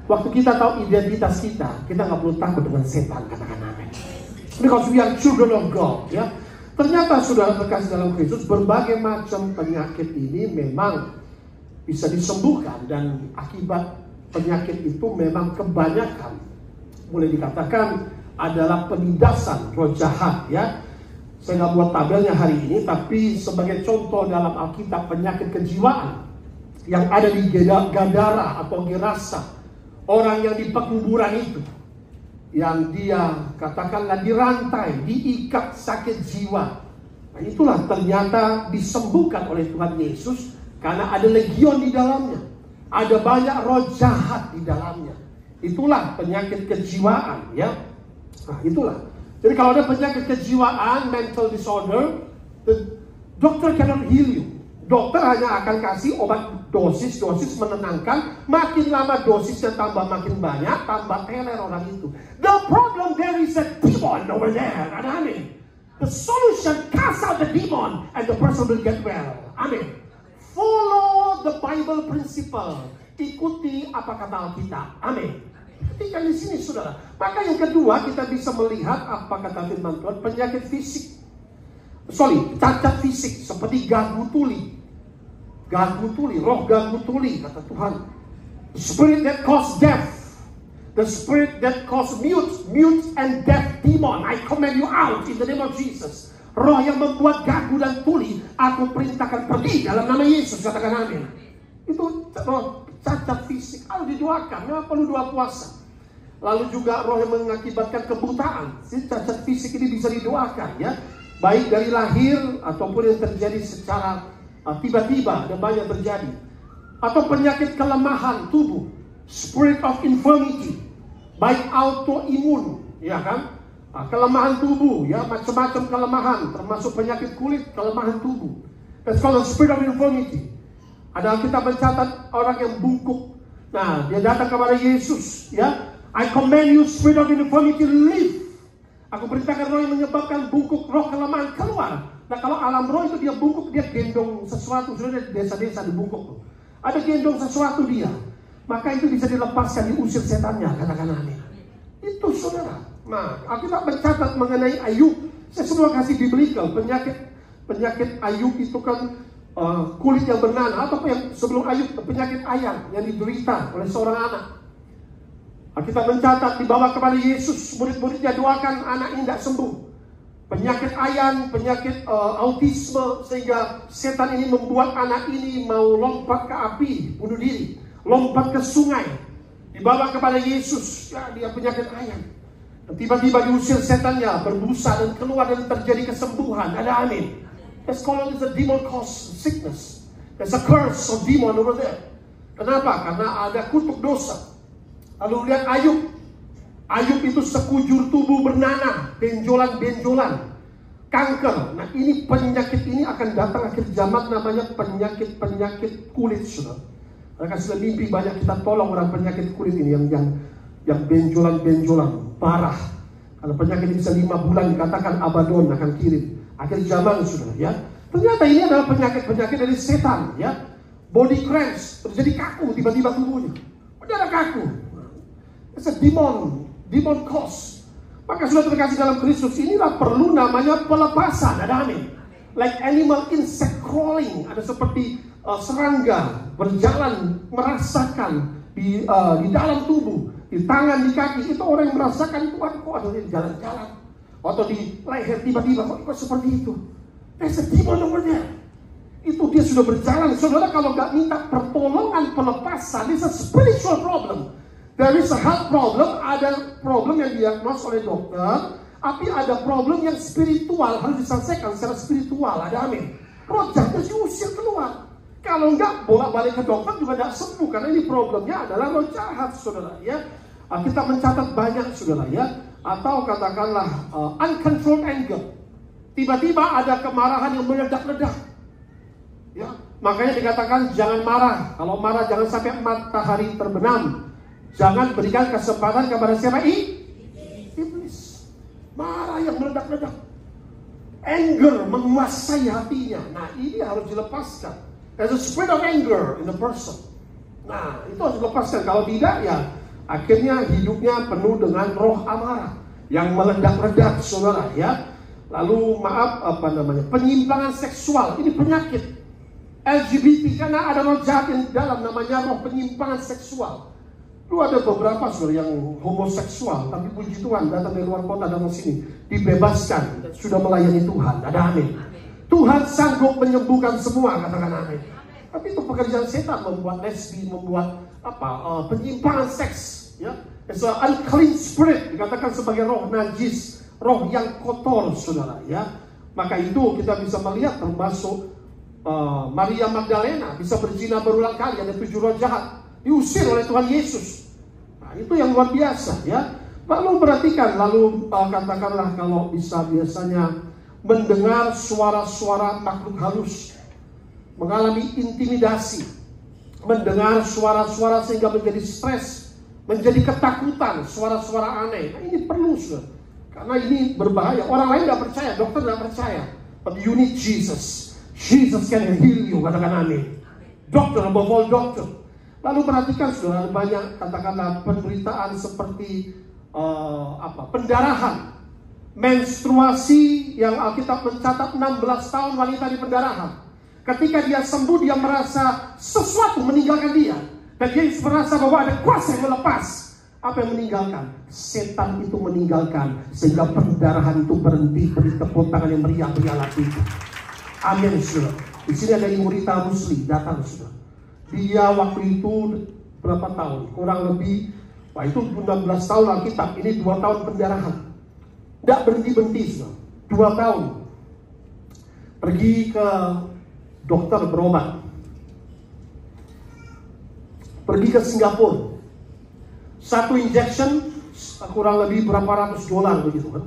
Waktu kita tahu identitas kita nggak perlu takut dengan setan, katakan amin. Because we are children of God, ya. Ternyata saudara terkasih dalam Kristus, berbagai macam penyakit ini memang bisa disembuhkan, dan akibat penyakit itu memang kebanyakan boleh dikatakan adalah penindasan roh jahat, ya. Saya nggak buat tabelnya hari ini, tapi sebagai contoh dalam Alkitab penyakit kejiwaan yang ada di Gadara atau Gerasa, orang yang di pekuburan itu, yang dia katakanlah dirantai, diikat sakit jiwa. Nah, itulah ternyata disembuhkan oleh Tuhan Yesus karena ada legion di dalamnya. Ada banyak roh jahat di dalamnya. Itulah penyakit kejiwaan, ya. Nah, itulah. Jadi kalau ada penyakit kejiwaan, mental disorder, the doctor cannot heal you. Dokter hanya akan kasih obat dosis menenangkan. Makin lama dosisnya tambah makin banyak, tambah teler orang itu. The problem there is a demon over there. Amin. The solution, cast out the demon and the person will get well. Amin. Follow the Bible principle. Ikuti apa kata Alkitab. Amin. Ketika di sini saudara. Maka yang kedua kita bisa melihat apa kata firman Tuhan, penyakit fisik. Cacat fisik seperti gagu tuli. Gagu tuli, roh gagu tuli, kata Tuhan. The spirit that cause death, the spirit that cause mute and deaf demon, I command you out in the name of Jesus. Roh yang membuat gagu dan tuli, aku perintahkan pergi dalam nama Yesus, katakan amin. Itu roh cacat fisik, harus didoakan, memang perlu doa puasa. Lalu juga roh yang mengakibatkan kebutaan, cacat fisik ini bisa didoakan, ya. Baik dari lahir ataupun yang terjadi secara tiba-tiba, dan banyak terjadi. Atau penyakit kelemahan tubuh, spirit of infirmity, baik autoimun, ya kan? Kelemahan tubuh, ya, macam-macam kelemahan, termasuk penyakit kulit, kelemahan tubuh. That's called the spirit of infirmity. Ada kita mencatat orang yang bungkuk. Nah, dia datang kepada Yesus, ya. I command you spirit of infirmity, leave. Aku perintahkan roh yang menyebabkan bungkuk, roh kelemahan, keluar. Nah, kalau alam roh itu dia bungkuk, dia gendong sesuatu. Sudah di desa-desa dibungkuk tuh. Ada gendong sesuatu dia. Maka itu bisa dilepaskan, diusir setannya, katakan amin. Itu saudara. Nah, Alkitab mencatat mengenai Ayub. Saya semua kasih biblical. Penyakit Ayub itu kan kulit yang bernanah. Atau yang sebelum Ayub, penyakit ayam yang diderita oleh seorang anak. Kita mencatat dibawa kepada Yesus, murid-muridnya doakan, anak ini tidak sembuh. Penyakit ayan, penyakit autisme, sehingga setan ini membuat anak ini mau lompat ke api, bunuh diri, lompat ke sungai, dibawa kepada Yesus, ya, dia penyakit ayan. Dan tiba-tiba diusir setannya, berbusa dan keluar dan terjadi kesembuhan. Ada amin. That's called a demon caused sickness. There's a curse of demon over there. Kenapa? Karena ada kutuk dosa. Lalu lihat Ayub. Ayub itu sekujur tubuh bernanah, benjolan-benjolan, kanker. Nah, ini penyakit ini akan datang akhir zaman, namanya penyakit kulit, saudara. Mereka sudah mimpi banyak kita tolong orang penyakit kulit ini yang benjolan-benjolan parah. Karena penyakit ini bisa 5 bulan dikatakan Abaddon akan kirim. Akhir zaman, saudara, ya. Ternyata ini adalah penyakit dari setan, ya. Body cramps, terjadi kaku tiba-tiba tubuhnya. Udara kaku. It's a demon cause. Maka sudah terkasih dalam Kristus, inilah perlu namanya pelepasan. Ada amin. Like animal insect crawling, ada seperti serangga berjalan merasakan di dalam tubuh, di tangan, di kaki. Itu orang yang merasakan itu, kok ada jalan-jalan atau di leher tiba-tiba kok seperti itu. There's a demon over there. Itu dia sudah berjalan. Saudara, kalau nggak minta pertolongan pelepasan, it's a spiritual problem. There is a health problem, ada problem yang diagnos oleh dokter, tapi ada problem yang spiritual, harus diselesaikan secara spiritual. Ada amin. Roh jahat diusir keluar. Kalau enggak, bolak-balik ke dokter juga tidak sembuh, karena ini problemnya adalah roh jahat, saudara ya. Kita mencatat banyak, saudara ya. Atau katakanlah uncontrolled anger. Tiba-tiba ada kemarahan yang meledak-ledak. Ya, makanya dikatakan jangan marah. Kalau marah jangan sampai matahari terbenam. Jangan berikan kesempatan kepada siapa? Iblis. Marah yang meledak-ledak. Anger menguasai hatinya. Nah, ini harus dilepaskan. There's a spirit of anger in the person. Nah, itu harus dilepaskan. Kalau tidak, ya akhirnya hidupnya penuh dengan roh amarah yang meledak-ledak, saudara ya. Lalu penyimpangan seksual. Ini penyakit LGBT, karena ada roh jahat yang dalam, namanya roh penyimpangan seksual. Lu ada beberapa saudara yang homoseksual, tapi puji Tuhan datang dari luar kota, datang sini, dibebaskan, sudah melayani Tuhan. Ada amin. Tuhan sanggup menyembuhkan semua, katakan amin. Tapi itu pekerjaan setan, membuat lesbi, membuat penyimpangan seks, ya. It's an unclean spirit, dikatakan sebagai roh najis, roh yang kotor, saudara ya. Maka itu kita bisa melihat termasuk Maria Magdalena bisa berzina berulang kali, ada 7 roh jahat diusir oleh Tuhan Yesus. Nah, itu yang luar biasa ya. Lalu perhatikan, katakanlah kalau bisa biasanya mendengar suara-suara makhluk halus, mengalami intimidasi, mendengar suara-suara sehingga menjadi stres, menjadi ketakutan, suara-suara aneh. Nah, ini perlu, saudara. Karena ini berbahaya. Orang lain tidak percaya, dokter tidak percaya. But you need Jesus. Jesus can heal you, katakan amin. Dokter, above all dokter. Lalu perhatikan, saudara, banyak katakanlah penderitaan seperti pendarahan, menstruasi yang Alkitab mencatat 16 tahun wanita di pendarahan. Ketika dia sembuh, dia merasa sesuatu meninggalkan dia, dan dia merasa bahwa ada kuasa yang melepas. Apa yang meninggalkan? Setan itu meninggalkan, sehingga pendarahan itu berhenti. Beri tepuk tangan yang meriah bagi Allah itu. Amin, saudara. Di sini ada Imurita Musli datang, saudara. Dia waktu itu berapa tahun? Kurang lebih, itu 16 tahun Alkitab, ini 2 tahun pendarahan. Tidak berhenti-berhenti, saudara. 2 tahun. Pergi ke dokter berobat. Pergi ke Singapura. 1 injection kurang lebih berapa ratus dolar begitu kan?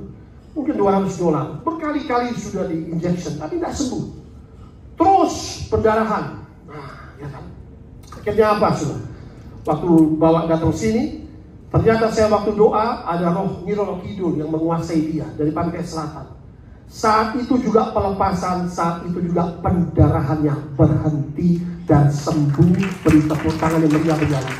Mungkin 200 dolar. Berkali-kali sudah di injection, tapi tidak sembuh. Terus pendarahan. Nah, ya kan? Akhirnya apa, saudara? Waktu bawa datang sini, ternyata saya waktu doa ada roh Nyiroro Kidul yang menguasai dia dari pantai selatan. Saat itu juga pelepasan, saat itu juga pendarahannya berhenti dan sembuh. Beri tepuk tangan yang meriah berjalan.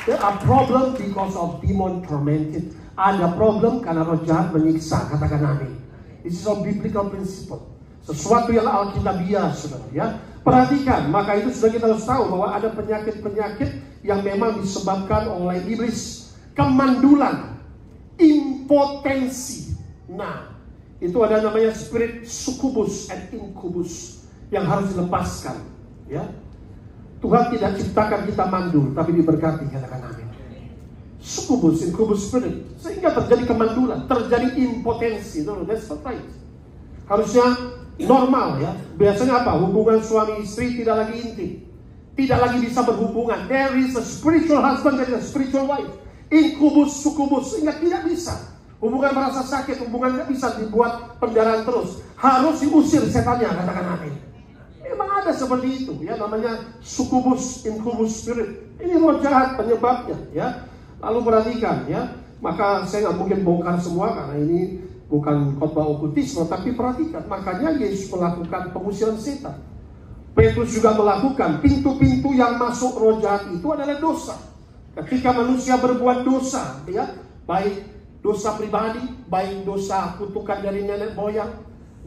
There are problem because of demon tormented. Ada problem karena roh jahat menyiksa, katakan amin. This is a biblical principle. Sesuatu yang alkitabiah, saudara ya. Perhatikan, maka itu sudah kita harus tahu bahwa ada penyakit-penyakit yang memang disebabkan oleh iblis. Kemandulan, impotensi. Nah, itu ada namanya spirit succubus and incubus yang harus dilepaskan. Ya, Tuhan tidak ciptakan kita mandul, tapi diberkati, katakan amin. Succubus, incubus spirit, sehingga terjadi kemandulan, terjadi impotensi. That's not right. Harusnya normal ya. Biasanya apa? Hubungan suami istri tidak lagi intim, tidak lagi bisa berhubungan. There is a spiritual husband and a spiritual wife. Incubus, succubus, sehingga tidak bisa. Hubungan merasa sakit, hubungan tidak bisa dibuat pendarahan terus. Harus diusir setannya, katakan amin. Memang ada seperti itu ya, namanya succubus, incubus spirit. Ini roh jahat penyebabnya ya. Lalu perhatikan ya. Maka saya nggak mungkin bongkar semua karena ini bukan khotbah okultisme, tapi perhatikan, makanya Yesus melakukan pengusiran setan. Petrus juga melakukan. Pintu-pintu yang masuk roh jahat itu adalah dosa. Ketika manusia berbuat dosa, ya, baik dosa pribadi, baik dosa kutukan dari nenek moyang,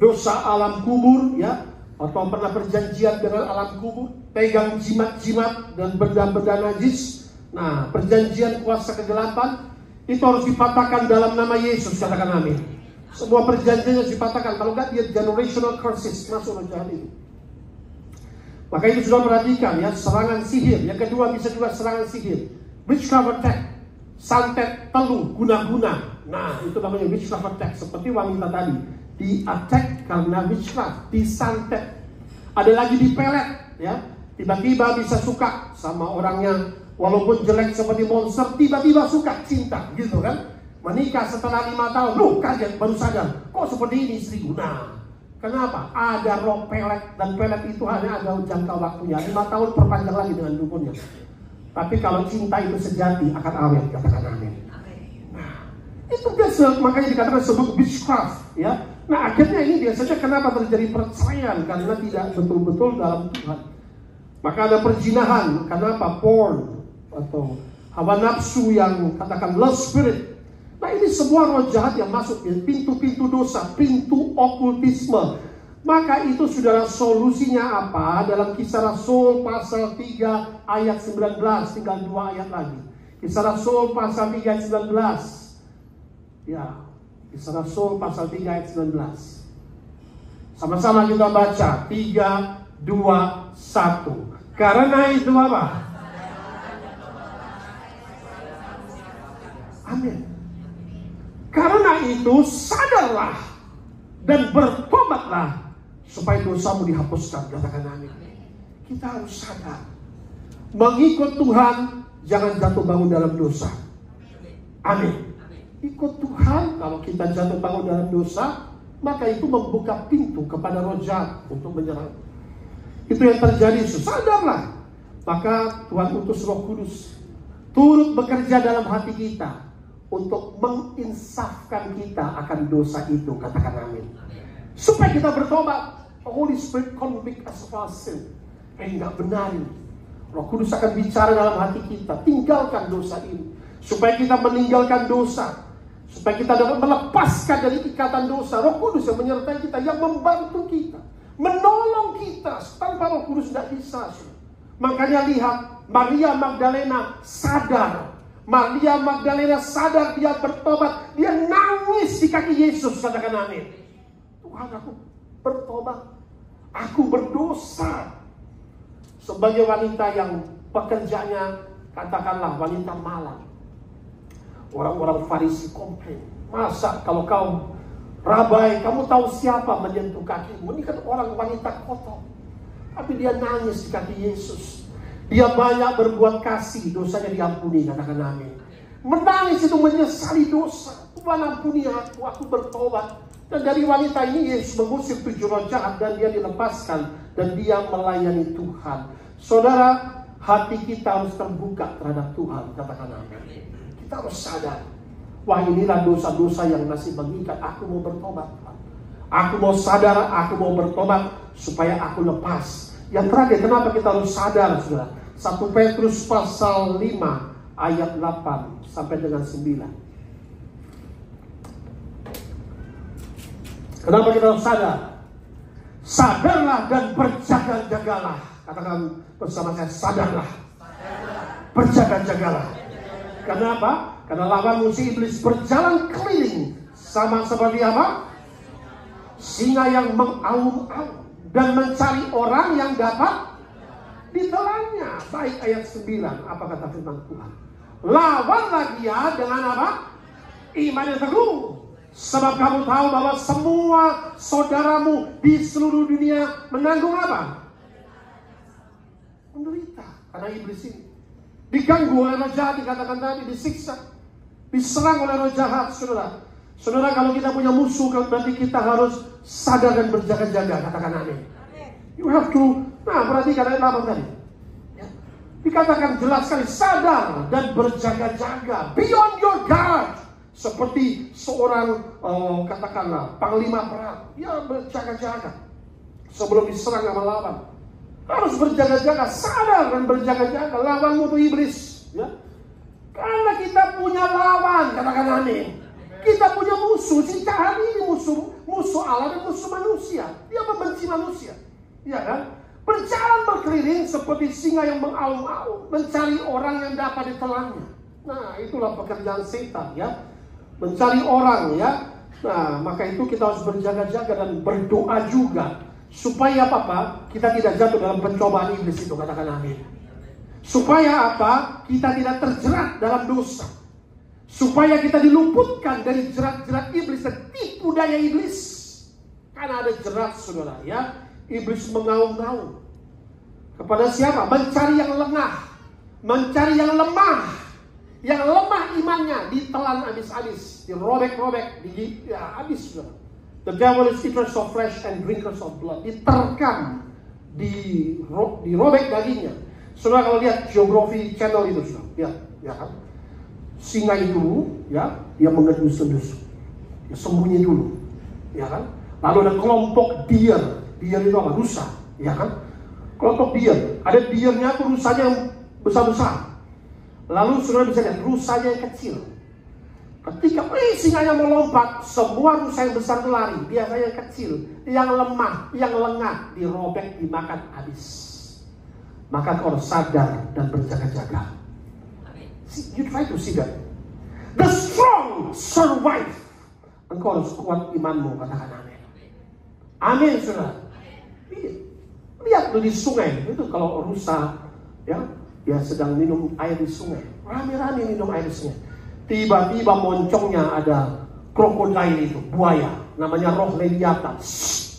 dosa alam kubur, ya, atau pernah perjanjian dengan alam kubur, pegang jimat-jimat dan benda-benda najis. Nah, perjanjian kuasa kegelapan itu harus dipatahkan dalam nama Yesus, katakan amin. Semua perjanjian harus dipatahkan, kalau enggak dia generational curses masuk roh jahat itu. Maka itu sudah perhatikan ya, serangan sihir. Yang kedua bisa juga serangan sihir. witchcraft attack, santet telu guna-guna. Nah, itu namanya witchcraft attack. Seperti wanita tadi, di attack karena witchcraft, disantet. Ada lagi dipelet, ya. Tiba-tiba bisa suka sama orangnya, walaupun jelek seperti monster, tiba-tiba suka, cinta, gitu kan? Menikah setelah 5 tahun, lu kaget baru sadar, kok seperti ini istriku. Nah, kenapa? Ada roh pelet, dan pelet itu hanya ada jangka waktunya 5 tahun, perpanjang lagi dengan dukunnya. Tapi kalau cinta itu sejati akan awet, katakan amin. Itu biasa, makanya dikatakan sebut witchcraft, ya. Nah, akhirnya ini biasanya kenapa terjadi perceraian? Karena tidak betul-betul dalam Tuhan. Maka ada perzinahan, kenapa? Porn atau hawa nafsu yang katakan lust spirit. Nah, ini semua roh jahat yang masuk di pintu-pintu dosa, pintu okultisme. Maka itu saudara, solusinya apa? Dalam Kisah Rasul pasal 3 ayat 19, tinggal 2 ayat lagi. Kisah Rasul pasal 3 ayat 19. Ya, Kisah Rasul pasal 3 ayat 19. Sama-sama kita baca. 3, 2, 1. Karena itu apa? Amin. Karena itu sadarlah dan bertobatlah supaya dosamu dihapuskan. Katakan amin. Kita harus sadar. Mengikut Tuhan, jangan jatuh bangun dalam dosa. Amin. Ikut Tuhan, kalau kita jatuh bangun dalam dosa, maka itu membuka pintu kepada roh jahat untuk menyerang. Itu yang terjadi, sadarlah. Maka Tuhan utus Roh Kudus turut bekerja dalam hati kita untuk menginsafkan kita akan dosa itu. Katakan amin. Supaya kita bertobat. Holy Spirit convict us of our sin. Enggak benar ini. Roh Kudus akan bicara dalam hati kita, tinggalkan dosa ini. Supaya kita meninggalkan dosa, supaya kita dapat melepaskan dari ikatan dosa. Roh Kudus yang menyertai kita, yang membantu kita, menolong kita. Tanpa Roh Kudus tidak bisa. Makanya lihat, Maria Magdalena sadar. Maria Magdalena sadar, dia bertobat, dia nangis di kaki Yesus. Katakan amin. Tuhan, aku bertobat, aku berdosa. Sebagai wanita yang pekerjanya katakanlah wanita malam, orang-orang Farisi komplain, masa kalau kau Rabai, kamu tahu siapa menyentuh kakimu? Ini kan orang wanita kotor. Tapi dia nangis di kaki Yesus. Dia banyak berbuat kasih, dosanya diampuni. Katakan amin. Menangis itu menyesali dosa. Tuhan ampuni aku bertobat. Dan dari wanita ini Yesus mengusir 7 roh jahat dan dia dilepaskan. Dan dia melayani Tuhan. Saudara, hati kita harus terbuka terhadap Tuhan. Katakan amin. Kita harus sadar, wah inilah dosa-dosa yang masih mengikat. Aku mau bertobat. Aku mau sadar, aku mau bertobat supaya aku lepas. Yang terakhir, kenapa kita harus sadar, saudara? 1 Petrus pasal 5 ayat 8 sampai dengan 9. Kenapa kita harus sadar? Sadarlah dan berjaga-jagalah. Katakan bersama saya, sadarlah. Berjaga-jagalah. Kenapa? Karena lawan musuh iblis berjalan keliling sama seperti apa? Singa yang mengaum-aum dan mencari orang yang dapat ditelannya. Baik ayat 9, apa kata firman Tuhan? Lawanlah dia dengan apa? Iman yang teguh. Sebab kamu tahu bahwa semua saudaramu di seluruh dunia menanggung apa? Menderita karena iblis ini. Diganggu oleh roh jahat, dikatakan tadi, disiksa, diserang oleh roh jahat, saudara. Saudara, kalau kita punya musuh, berarti kita harus sadar dan berjaga-jaga. Katakan amin. You have to. Nah, berarti ayat 8 tadi. Ya. Dikatakan jelas sekali, sadar dan berjaga-jaga. Be on your guard. Seperti seorang, katakanlah, panglima perang. Ya, berjaga-jaga. Sebelum diserang sama lawan. Harus berjaga-jaga, sadar dan berjaga-jaga. Lawanmu itu iblis, ya. Karena kita punya lawan, katakan amin. Kita punya musuh, si jahat ini musuh Allah dan musuh manusia. Dia membenci manusia, ya kan? Berjalan berkeliling seperti singa yang mengaum-aum, mencari orang yang dapat ditelannya. Nah, itulah pekerjaan setan, ya. Mencari orang, ya. Nah, maka itu kita harus berjaga-jaga dan berdoa juga. Supaya apa? Kita tidak jatuh dalam pencobaan iblis itu, katakan amin. Supaya apa? Kita tidak terjerat dalam dosa. Supaya kita diluputkan dari jerat-jerat iblis dan tipu daya iblis. Karena ada jerat, saudara, ya. Iblis mengaum-ngaum. Kepada siapa? Mencari yang lengah, mencari yang lemah. Yang lemah imannya ditelan habis-habis, dirobek-robek, ya habis, saudara. The devil is eaters of flesh and drinkers of blood. Diterkam, dirobek dagingnya. Saudara kalau lihat Geography Channel itu, saudara, lihat, ya kan? Singa itu, ya, dia mengendus-endus, dia sembunyi dulu, ya kan? Lalu ada kelompok deer itu apa? Rusa, ya kan? Kelompok deer, ada deernya, rusanya yang besar-besar. Lalu saudara bisa lihat rusanya yang kecil. Ketika singanya mau lompat, semua rusa yang besar itu lari. Biasanya yang kecil, yang lemah, yang lengah dirobek, dimakan habis. Maka kau harus sadar dan berjaga-jaga. You try to see that. The strong survive. Engkau harus kuat imanmu, katakan amin. Amin, saudara. Lihat tuh di sungai itu, kalau rusa, ya, dia sedang minum air di sungai, rame-rame minum air di sungai. Tiba-tiba moncongnya ada krokodil itu, buaya, namanya roh Leviathan.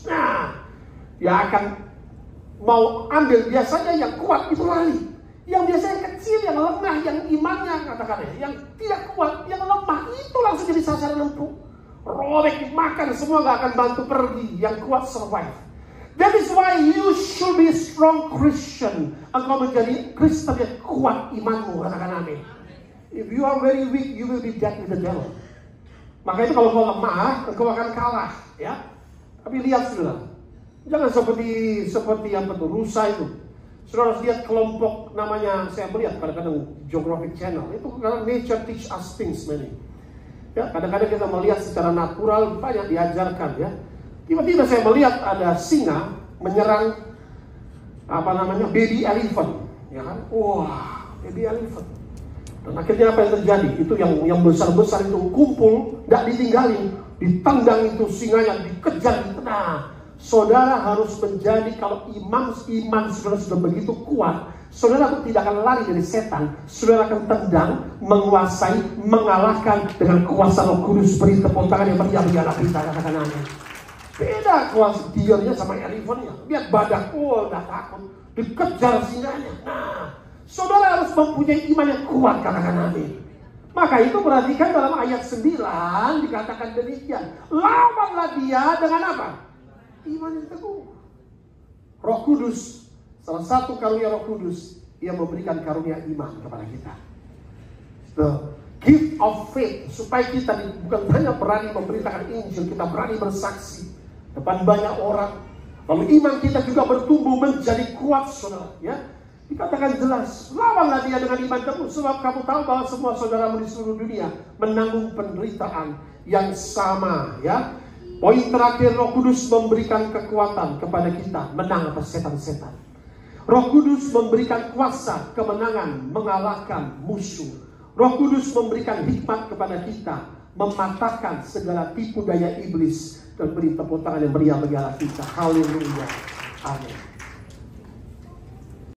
Nah, dia akan mau ambil, biasanya yang kuat itu lari. Yang biasanya kecil, yang lengah, yang imannya katakannya, yang tidak kuat, yang lemah, itu langsung jadi sasaran empuk. Robek, dimakan, semua gak akan bantu pergi. Yang kuat survive. That is why you should be a strong Christian. Engkau menjadi Kristen yang kuat imanmu, katakan amin. If you are very weak, you will be dead with the devil. Maka itu kalau kau lemah, engkau akan kalah, ya. Tapi lihat, saudara, jangan seperti yang betul rusa itu. Saudara harus lihat kelompok namanya, saya melihat kadang-kadang Geographic Channel itu, karena nature teach us things many. Ya, kadang-kadang kita melihat secara natural banyak diajarkan, ya. Tiba-tiba saya melihat ada singa menyerang baby elephant, ya kan? Wah, baby elephant. Dan akhirnya apa yang terjadi? Itu yang besar-besar itu kumpul, tidak ditinggalin, ditendang itu singanya, dikejar. Nah, saudara harus menjadi, kalau iman saudara sudah begitu kuat, saudara tidak akan lari dari setan. Saudara akan tendang, menguasai, mengalahkan dengan kuasa Roh Kudus. Beri tepuk tangan yang meriah bagi anak kita, katakan amin. Beda kuasa diernya sama elephantnya. Lihat badak, udah takut, dikejar singanya. Nah, saudara harus mempunyai iman yang kuat, katakan amin. Maka itu perhatikan dalam ayat 9 dikatakan demikian. Lawanlah dia dengan apa? Iman yang teguh. Roh Kudus, salah satu karunia Roh Kudus, ia memberikan karunia iman kepada kita. The gift of faith, supaya kita bukan hanya berani memberitakan Injil, kita berani bersaksi depan banyak orang. Lalu iman kita juga bertumbuh menjadi kuat, saudara. Ya, dikatakan jelas, lawanlah dia dengan iman teguh, sebab kamu tahu bahwa semua saudaramu di seluruh dunia menanggung penderitaan yang sama. Ya. Poin terakhir, Roh Kudus memberikan kekuatan kepada kita menang atas setan-setan. Roh Kudus memberikan kuasa, kemenangan, mengalahkan musuh. Roh Kudus memberikan hikmat kepada kita, mematahkan segala tipu daya iblis. Dan beri tepuk tangan yang meriah bagi Allah kita. Haleluya. Amin.